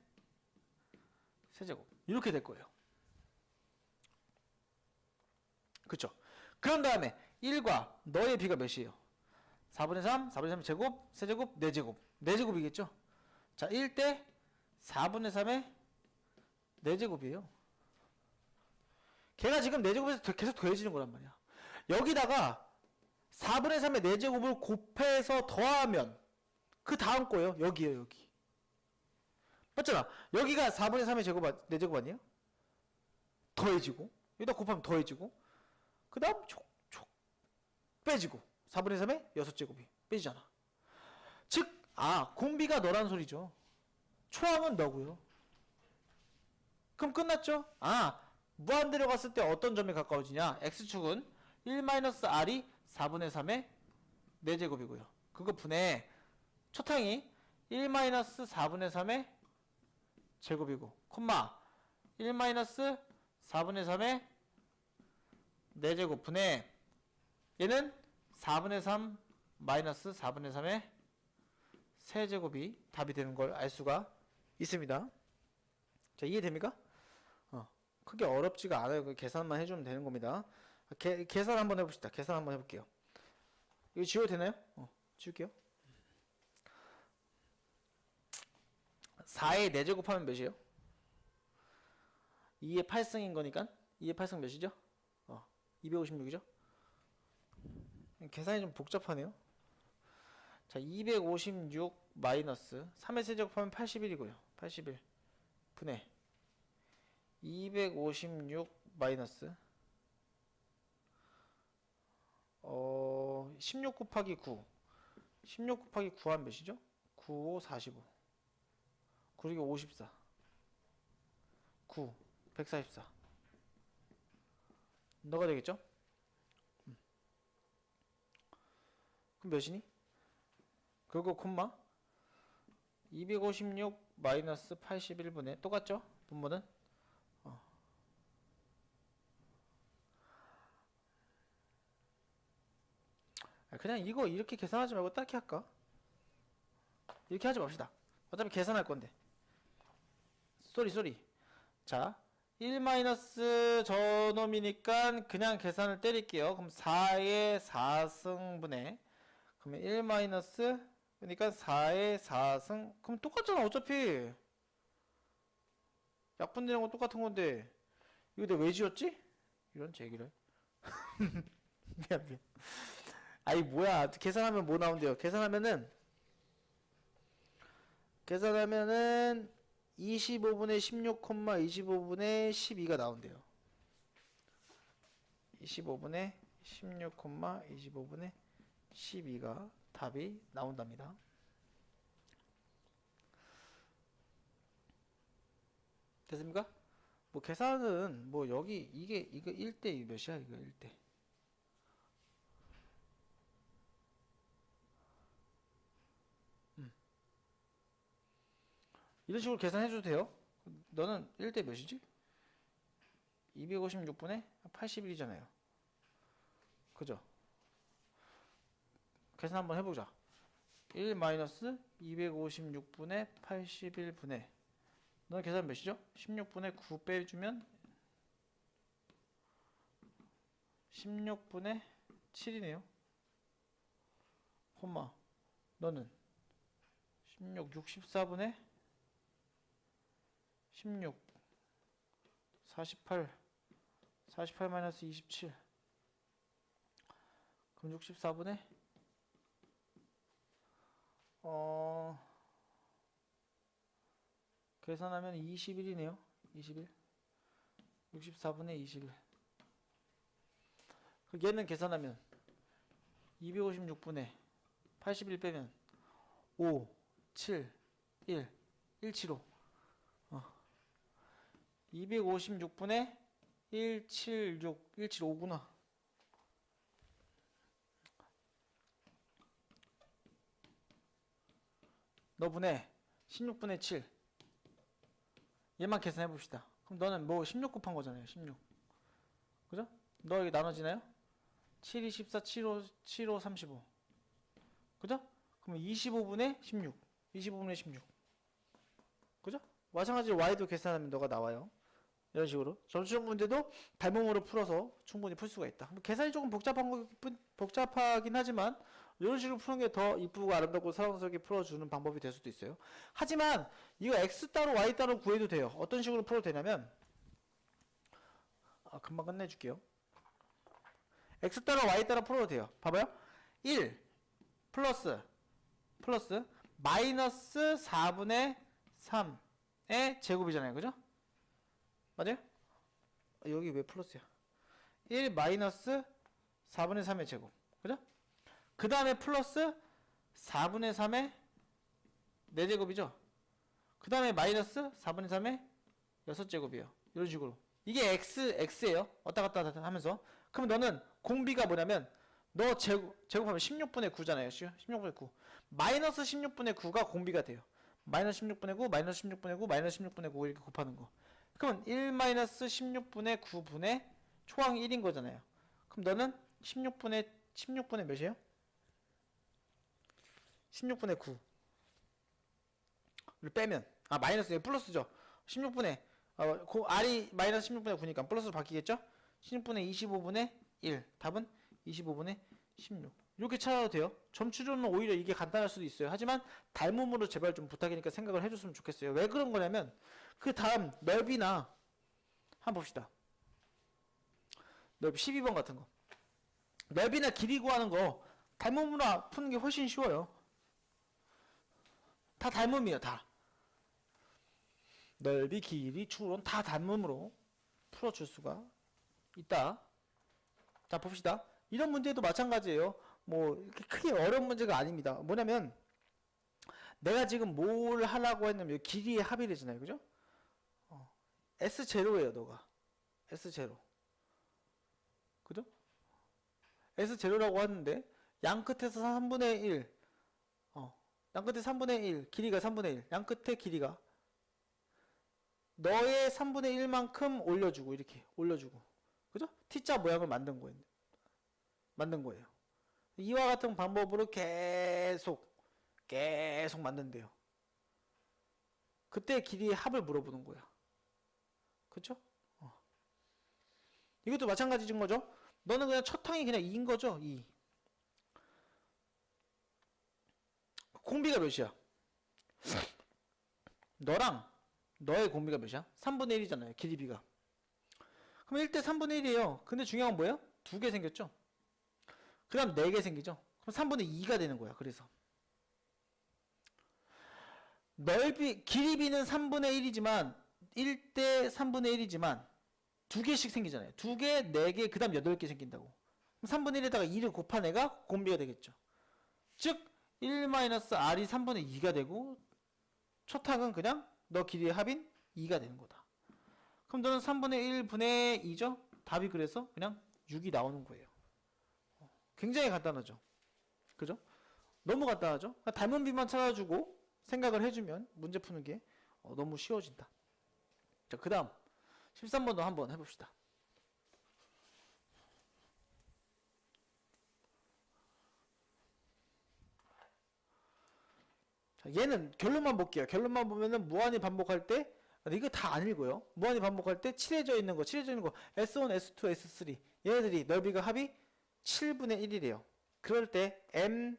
세제곱. 이렇게 될 거예요. 그쵸? 그런 다음에 1과 너의 비가 몇이에요? 4분의 3, 4분의 3의 제곱, 세제곱, 4제곱. 4제곱이겠죠? 자, 1대 4분의 3의 4제곱이에요. 걔가 지금 4제곱에서 계속 더해지는 거란 말이야. 여기다가 4분의 3의 4제곱을 곱해서 더하면 그 다음 거예요. 여기에요, 여기. 맞잖아. 여기가 4분의 3의 제곱, 4제곱 아니에요? 더해지고, 여기다 곱하면 더해지고, 그 다음 촉촉 빼지고, 4분의 3의 6제곱이 빼지잖아. 즉, 공비가 너란 소리죠. 초항은 너고요. 그럼 끝났죠? 무한대로 갔을 때 어떤 점이 가까워지냐? x축은 1-r이 4분의 3의 4제곱이고요. 그거 분해 초탕이 1-4분의 3의 제곱이고, 콤마 1-4분의 3의 4제곱 분해 얘는 4분의 3 마이너스 4분의 3의 세제곱이 답이 되는 걸 알 수가 있습니다. 자, 이해됩니까? 크게 어렵지가 않아요. 그 계산만 해주면 되는 겁니다. 계산 한번 해봅시다. 계산 한번 해볼게요. 이거 지워도 되나요? 지울게요. 4에 4제곱 하면 몇이에요? 2의 8승인 거니까 2의 8승 몇이죠? 256이죠? 계산이 좀 복잡하네요. 자, 256 마이너스 3의 세제곱 하면 81이고요. 81 분해 256 마이너스 16 곱하기 9 16 곱하기 9 하면 몇이죠? 9, 5, 45 9, 6, 54 9, 144 너가 되겠죠? 그럼 몇이니? 그거 콤마 256 마이너스 81분의 똑같죠? 분모는 그냥 이거 이렇게 계산하지 말고 딱히 할까? 이렇게 하지 맙시다. 어차피 계산할 건데. 쏘리. 자, 1 마이너스 저놈이니까 그냥 계산을 때릴게요. 그럼 4의 4승분의 그러면 1 마이너스 그러니까 4의 4승 그럼 똑같잖아 어차피. 약분되는 건 똑같은 건데 이거 내가 왜 지었지? 이런 제기를. 미안. 아이 뭐야 계산하면 뭐 나온대요. 계산하면은 25분의 16, 25분의 12가 나온대요. 25분의 16, 25분의 12가 답이 나온답니다. 됐습니까? 뭐 계산은 뭐 여기 이거 1대 몇이야 이거 1대. 이런 식으로 계산해줘도 돼요. 너는 1대 몇이지? 256분의 81이잖아요. 그죠? 계산 한번 해보자. 1 마이너스 256분의 81분의 너는 계산 몇이죠? 16분의 9 빼주면 16분의 7이네요. 콤마 너는 16 64분의 16 48 마이너스 27 그럼 64분의 계산하면 21이네요. 21 64분의 21 얘는 계산하면 256분의 81 빼면 5 7 1 175 256분의 176 175구나. 너 분의 16분의 7 얘만 계산해 봅시다. 그럼 너는 뭐 16 곱한 거잖아요. 16 그죠? 너 여기 나눠지나요? 7, 2, 14, 7, 5, 7, 5, 35 그죠? 그러면 25분의 16 25분의 16 그죠? 마찬가지로 y도 계산하면 너가 나와요. 이런 식으로 점수형 문제도 발목으로 풀어서 충분히 풀 수가 있다. 계산이 조금 복잡하긴 하지만 이런 식으로 푸는 게 더 이쁘고 아름답고 사랑스럽게 풀어주는 방법이 될 수도 있어요. 하지만 이거 x 따로 y 따로 구해도 돼요. 어떤 식으로 풀어도 되냐면 금방 끝내줄게요. x 따라 y 따라 풀어도 돼요. 봐봐요. 1 플러스 마이너스 4분의 3 제곱이잖아요. 그죠? 맞아요? 여기 왜 플러스야? 1 마이너스 4분의 3의 제곱. 그죠? 그 다음에 플러스 4분의 3의 4제곱이죠? 그 다음에 마이너스 4분의 3의 6제곱이에요. 이런 식으로. 이게 x예요. 왔다 갔다 하면서. 그럼 너는 공비가 뭐냐면 너 제곱하면 16분의 9잖아요. 16분의 9. 마이너스 16분의 9가 공비가 돼요. 마이너스 16분의 9, 마이너스 16분의 9, 마이너스 16분의 9 이렇게 곱하는 거. 그러면 1 마이너스 16분의 9분의 초항 1인 거잖아요. 그럼 너는 16분의 몇이에요? 16분의 9. 를 빼면 마이너스 플러스죠. 16분의 r이 마이너스 16분의 9니까 플러스로 바뀌겠죠? 16분의 25분의 1. 답은 25분의 16. 이렇게 찾아도 돼요. 점추로는 오히려 이게 간단할 수도 있어요. 하지만 닮음으로 제발 좀 부탁이니까 생각을 해줬으면 좋겠어요. 왜 그런 거냐면 그 다음 넓이나 한번 봅시다. 넓이 12번 같은 거. 넓이나 길이 구하는 거 닮음으로 푸는 게 훨씬 쉬워요. 다 닮음이에요. 다. 넓이, 길이, 추론 다 닮음으로 풀어줄 수가 있다. 자, 봅시다. 이런 문제도 마찬가지예요. 뭐 이렇게 크게 어려운 문제가 아닙니다. 뭐냐면 내가 지금 뭘 하려고 했냐면 길이의 합이래잖아요. 그죠? S0예요. 너가 S0. 그죠? S0라고 하는데 양 끝에서 3분의 1 양 끝에 3분의 1 길이가 3분의 1 양 끝에 길이가 너의 3분의 1만큼 올려주고 이렇게 올려주고 그죠? T자 모양을 만든 거예요. 이와 같은 방법으로 계속 만든대요. 그때 길이의 합을 물어보는 거야. 그쵸? 이것도 마찬가지인 거죠? 너는 그냥 첫 항이 그냥 2인 거죠? 2. 공비가 몇이야? 너의 공비가 몇이야? 3분의 1이잖아요. 길이비가. 그럼 1대 3분의 1이에요. 근데 중요한 건 뭐예요? 2개 생겼죠? 그 다음 4개 생기죠? 그럼 3분의 2가 되는 거야. 그래서 길이비는 3분의 1이지만 1대 3분의 1이지만 2개씩 생기잖아요. 2개, 4개, 그 다음 8개 생긴다고. 그럼 3분의 1에다가 2를 곱한 애가 공비가 되겠죠. 즉 1-r이 3분의 2가 되고 첫 항은 그냥 너 길이의 합인 2가 되는 거다. 그럼 너는 3분의 1분의 2죠? 답이 그래서 그냥 6이 나오는 거예요. 굉장히 간단하죠. 그죠? 너무 간단하죠? 닮은 비만 찾아주고 생각을 해주면 문제 푸는 게 너무 쉬워진다. 자, 그 다음 13번도 한번 해봅시다. 자, 얘는 결론만 볼게요. 결론만 보면은 무한히 반복할 때 이거 다 안 읽어요. 무한히 반복할 때 칠해져 있는 거 S1, S2, S3 얘네들이 넓이가 합이 7분의 1이래요. 그럴 때 m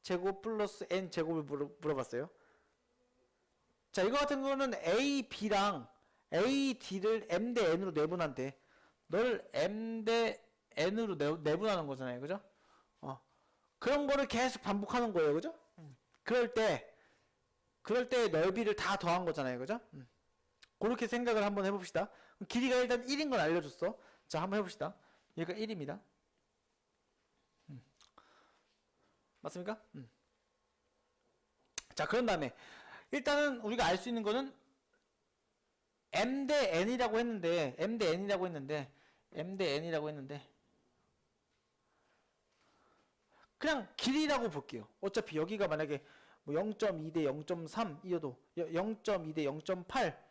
제곱 플러스 n 제곱을 물어봤어요. 자, 이거 같은 거는 a, b랑 a, d를 m 대 n으로 내분한대. 널 m 대 n으로 내분하는 거잖아요. 그죠? 그런 거를 계속 반복하는 거예요. 그죠? 그럴 때 넓이를 다 더한 거잖아요. 그죠? 그렇게 생각을 한번 해봅시다. 길이가 일단 1인 건 알려줬어. 자, 한번 해봅시다. 얘가 1입니다. 맞습니까? 자, 그런 다음에 일단은 우리가 알 수 있는 거는 m 대 n이라고 했는데 그냥 길이라고 볼게요. 어차피 여기가 만약에 뭐 0.2 대 0.3 이어도 0.2 대 0.8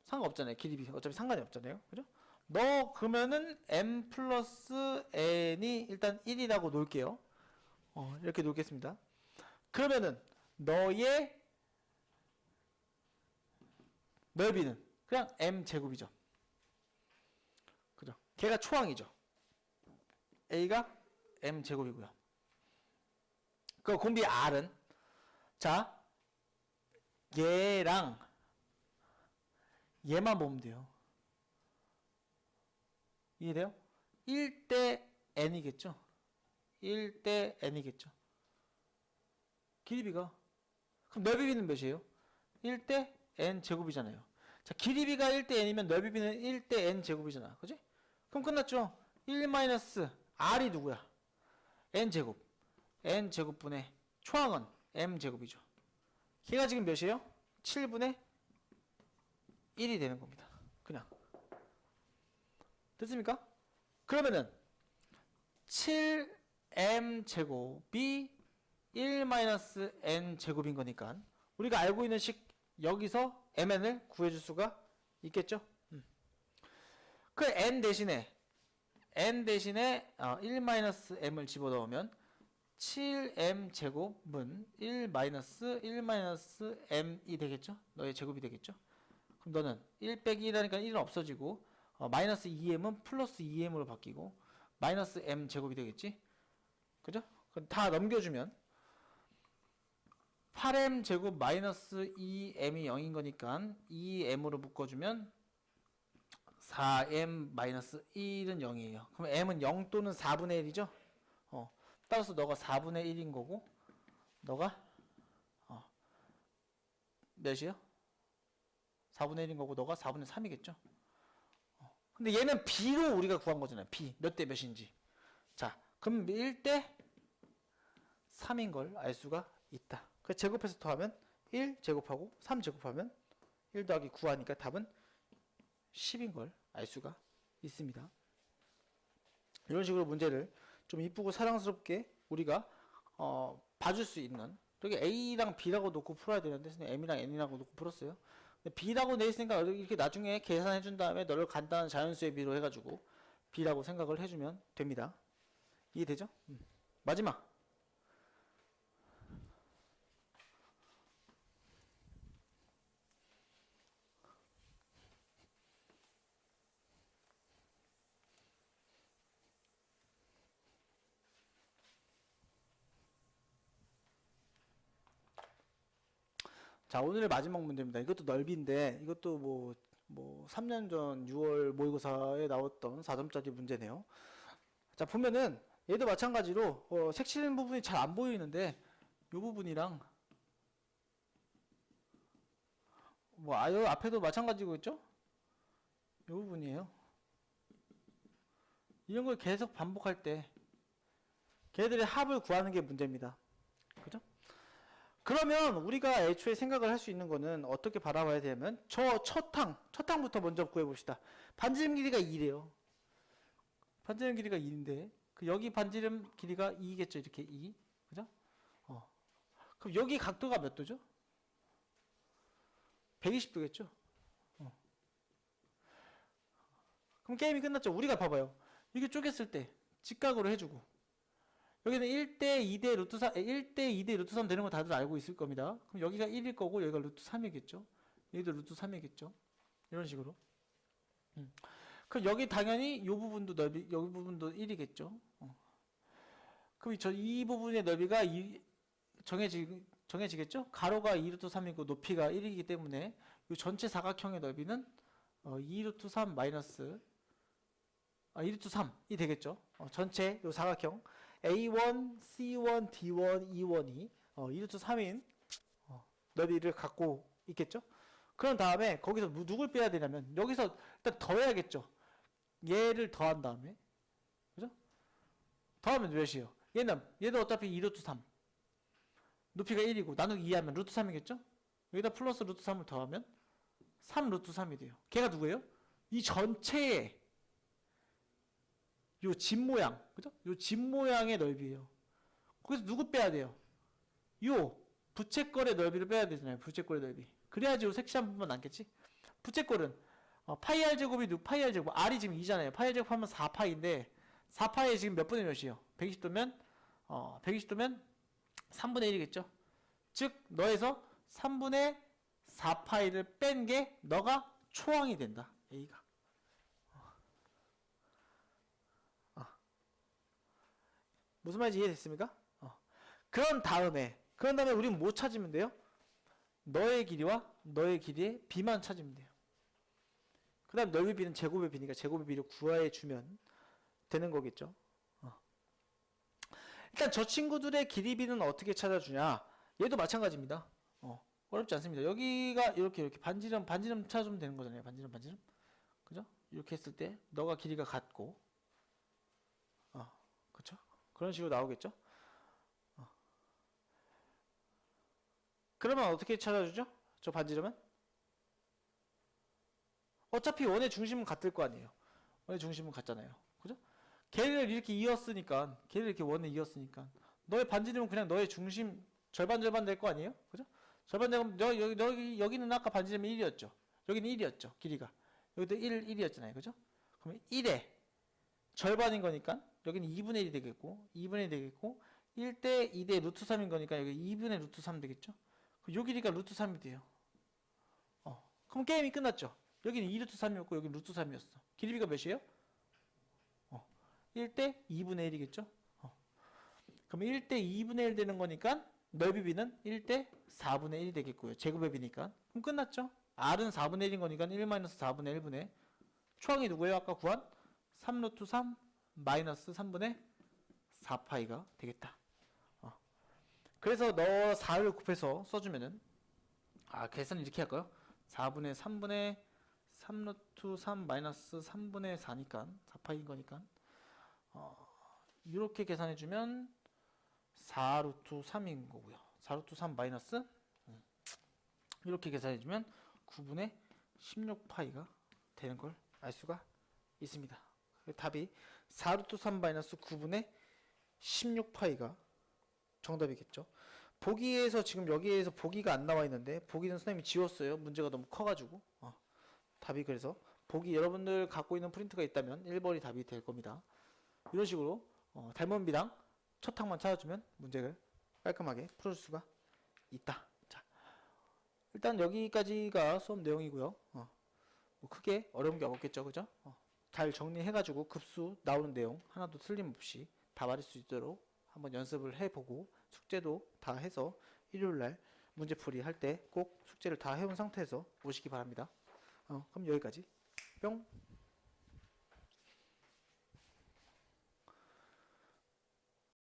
상관없잖아요. 길이 어차피 상관이 없잖아요. 그죠? 너 그러면은 m 플러스 n이 일단 1이라고 놓을게요. 이렇게 놓겠습니다. 그러면은 너의 넓이는 그냥 m 제곱이죠. 그죠? 걔가 초항이죠. a가 m 제곱이고요. 그 공비 r은 자 얘랑 얘만 보면 돼요. 이해돼요? 1대 n이겠죠? 1대 n이겠죠? 길이비가. 그럼 넓이비는 몇이에요? 1대 n 제곱이잖아요. 자, 길이 b가 1대 n이면 넓이 b는 1대 n 제곱이잖아. 그지? 그럼 끝났죠? 1 마이너스 r이 누구야? n 제곱. n 제곱분의 초항은 m 제곱이죠. 걔가 지금 몇이에요? 7분의 1이 되는 겁니다. 그냥. 됐습니까? 그러면은 7m 제곱이 1 n 제곱인 거니까 우리가 알고 있는 식 여기서 mn을 구해줄 수가 있겠죠? 그 n 대신에 1 m을 집어넣으면 7m 제곱은 1 m이 되겠죠? 너의 제곱이 되겠죠? 그럼 너는 1 빼기 1하니까 1은 없어지고 마이너스 2m은 플러스 2m으로 바뀌고 마이너스 m 제곱이 되겠지? 그죠? 그럼 다 넘겨주면 8m 제곱 마이너스 2m이 0인 거니까 2m으로 묶어주면 4m 마이너스 1은 0이에요. 그럼 m은 0 또는 4분의 1이죠? 따라서 너가 4분의 1인 거고 너가 몇이요? 4분의 1인 거고 너가 4분의 3이겠죠? 근데 얘는 b로 우리가 구한 거잖아요. b 몇 대 몇인지. 자, 그럼 1대 3인 걸 알 수가 있다. 그 제곱해서 더하면 1 제곱하고 3 제곱하면 1 더하기 9 하니까 답은 10인 걸 알 수가 있습니다. 이런 식으로 문제를 좀 이쁘고 사랑스럽게 우리가 봐줄 수 있는, 여기 A랑 B라고 놓고 풀어야 되는데 M이랑 N이라고 놓고 풀었어요. B라고 내있으니까 이렇게 나중에 계산해 준 다음에 너를 간단한 자연수의 비로 해가지고 B라고 생각을 해주면 됩니다. 이해되죠? 마지막. 자, 오늘의 마지막 문제입니다. 이것도 넓이인데 이것도 뭐 3년 전 6월 모의고사에 나왔던 4점짜리 문제네요. 자, 보면은 얘도 마찬가지로 색칠된 부분이 잘 안 보이는데 이 부분이랑 여기 앞에도 마찬가지겠죠? 이 부분이에요. 이런 걸 계속 반복할 때 걔들의 합을 구하는 게 문제입니다. 그죠? 그러면 우리가 애초에 생각을 할 수 있는 거는 어떻게 바라봐야 되냐면 저 첫항부터 먼저 구해봅시다. 반지름 길이가 2래요. 반지름 길이가 2인데 여기 반지름 길이가 2겠죠. 이렇게 2. 그죠? 그럼 여기 각도가 몇 도죠? 120도겠죠? 그럼 게임이 끝났죠. 우리가 봐봐요. 이게 쪼갰을 때 직각으로 해주고 여기는 1대 2대 루트 3, 1대 2대 루트 3 되는 거 다들 알고 있을 겁니다. 그럼 여기가 1일 거고 여기가 루트 3이겠죠. 여기도 루트 3이겠죠. 이런 식으로. 그럼 여기 당연히 이 부분도 여기 부분도 1이겠죠. 그럼 이 부분의 넓이가 정해지겠죠? 가로가 2루트 3이고 높이가 1이기 때문에 이 전체 사각형의 넓이는 2루트 3 마이너스 2루트 3이 되겠죠. 전체 이 사각형 A1, C1, D1, E1이 2루트 3인 넓이를 갖고 있겠죠. 그런 다음에 거기서 누굴 빼야 되냐면 여기서 일단 더해야겠죠. 얘를 더한 다음에 그죠? 더하면 몇이에요? 얘도 어차피 2루트 3 높이가 1이고 나누기 2하면 루트 3이겠죠? 여기다 플러스 루트 3을 더하면 3 루트 3이 돼요. 걔가 누구예요? 이 전체의 요 집 모양, 그죠? 요 집 모양의 넓이에요. 거기서 누구 빼야 돼요? 요 부채꼴의 넓이를 빼야 되잖아요. 부채꼴의 넓이. 그래야지 요 색시한 부분 남겠지? 부채꼴은 파이 r 제곱이 파이 r 제곱, r이 지금 2잖아요. 파이 r 제곱 하면 4파인데 4파에 지금 몇 분의 몇이에요? 120도면 3분의 1이겠죠? 즉 너에서 3분의 4파이를 뺀 게 너가 초항이 된다. A가. 무슨 말인지 이해됐습니까? 그런 다음에 우리는 뭐 찾으면 돼요? 너의 길이와 너의 길이의 B만 찾으면 돼요. 그 다음 넓이 B는 제곱의 B니까 제곱의 B를 구해주면 되는 거겠죠. 일단 저 친구들의 길이 B는 어떻게 찾아주냐? 얘도 마찬가지입니다. 어렵지 않습니다. 여기가 이렇게 반지름 찾아주면 되는 거잖아요. 반지름. 그죠? 이렇게 했을 때 너가 길이가 같고 그쵸? 그런 식으로 나오겠죠? 그러면 어떻게 찾아주죠? 저 반지름은? 어차피 원의 중심은 같을 거 아니에요. 원의 중심은 같잖아요. 그죠? 걔를 이렇게 이었으니까 걔를 이렇게 원에 이었으니까 너의 반지름은 그냥 너의 중심 절반 될 거 아니에요? 그죠? 절반 되면 여기는 아까 반지름이 1이었죠. 여기는 1이었죠. 길이가. 여기도 1이었잖아요. 그죠? 그러면 1의 절반인 거니까 여기는 2분의 1이 되겠고 2분의 1이 되겠고 1대 2대 루트 3인 거니까 여기 2분의 루트 3 되겠죠? 요 길이가 루트 3이 돼요. 그럼 게임이 끝났죠? 여기는 2루트 3이었고 여기는 루트 3이었어. 길이가 몇이에요? 1대 2분의 1이겠죠? 그럼 1대 2분의 1 되는 거니까 넓이 b는 1대 4분의 1이 되겠고요. 제곱의 b니까. 그럼 끝났죠? r은 4분의 1인 거니까 1-4분의 1분의 초항이 누구예요? 아까 구한 3루트 3 마이너스 3분의 4파이가 되겠다. 그래서 너 4를 곱해서 써주면은 계산 이렇게 할까요? 4분의 3분의 3루트 3 마이너스 3분의 4니까 4파인 거니까 이렇게 계산해주면 4루트 3인 거고요. 4루트 3 마이너스 이렇게 계산해주면 9분의 16파이가 되는 걸 알 수가 있습니다. 답이 4루트 3 마이너스 9분의 16파이가 정답이겠죠. 보기에서 지금 여기에서 보기가 안 나와 있는데 보기는 선생님이 지웠어요. 문제가 너무 커가지고 답이 그래서 보기 여러분들 갖고 있는 프린트가 있다면 1번이 답이 될 겁니다. 이런 식으로 닮은비랑 첫 항만 찾아주면 문제를 깔끔하게 풀어줄 수가 있다. 자, 일단 여기까지가 수업 내용이고요. 뭐 크게 어려운 게 없겠죠, 그죠? 잘 정리해가지고 급수 나오는 내용 하나도 틀림없이 다 말할 수 있도록 한번 연습을 해보고 숙제도 다 해서 일요일날 문제풀이 할 때 꼭 숙제를 다 해온 상태에서 오시기 바랍니다. 그럼 여기까지 뿅.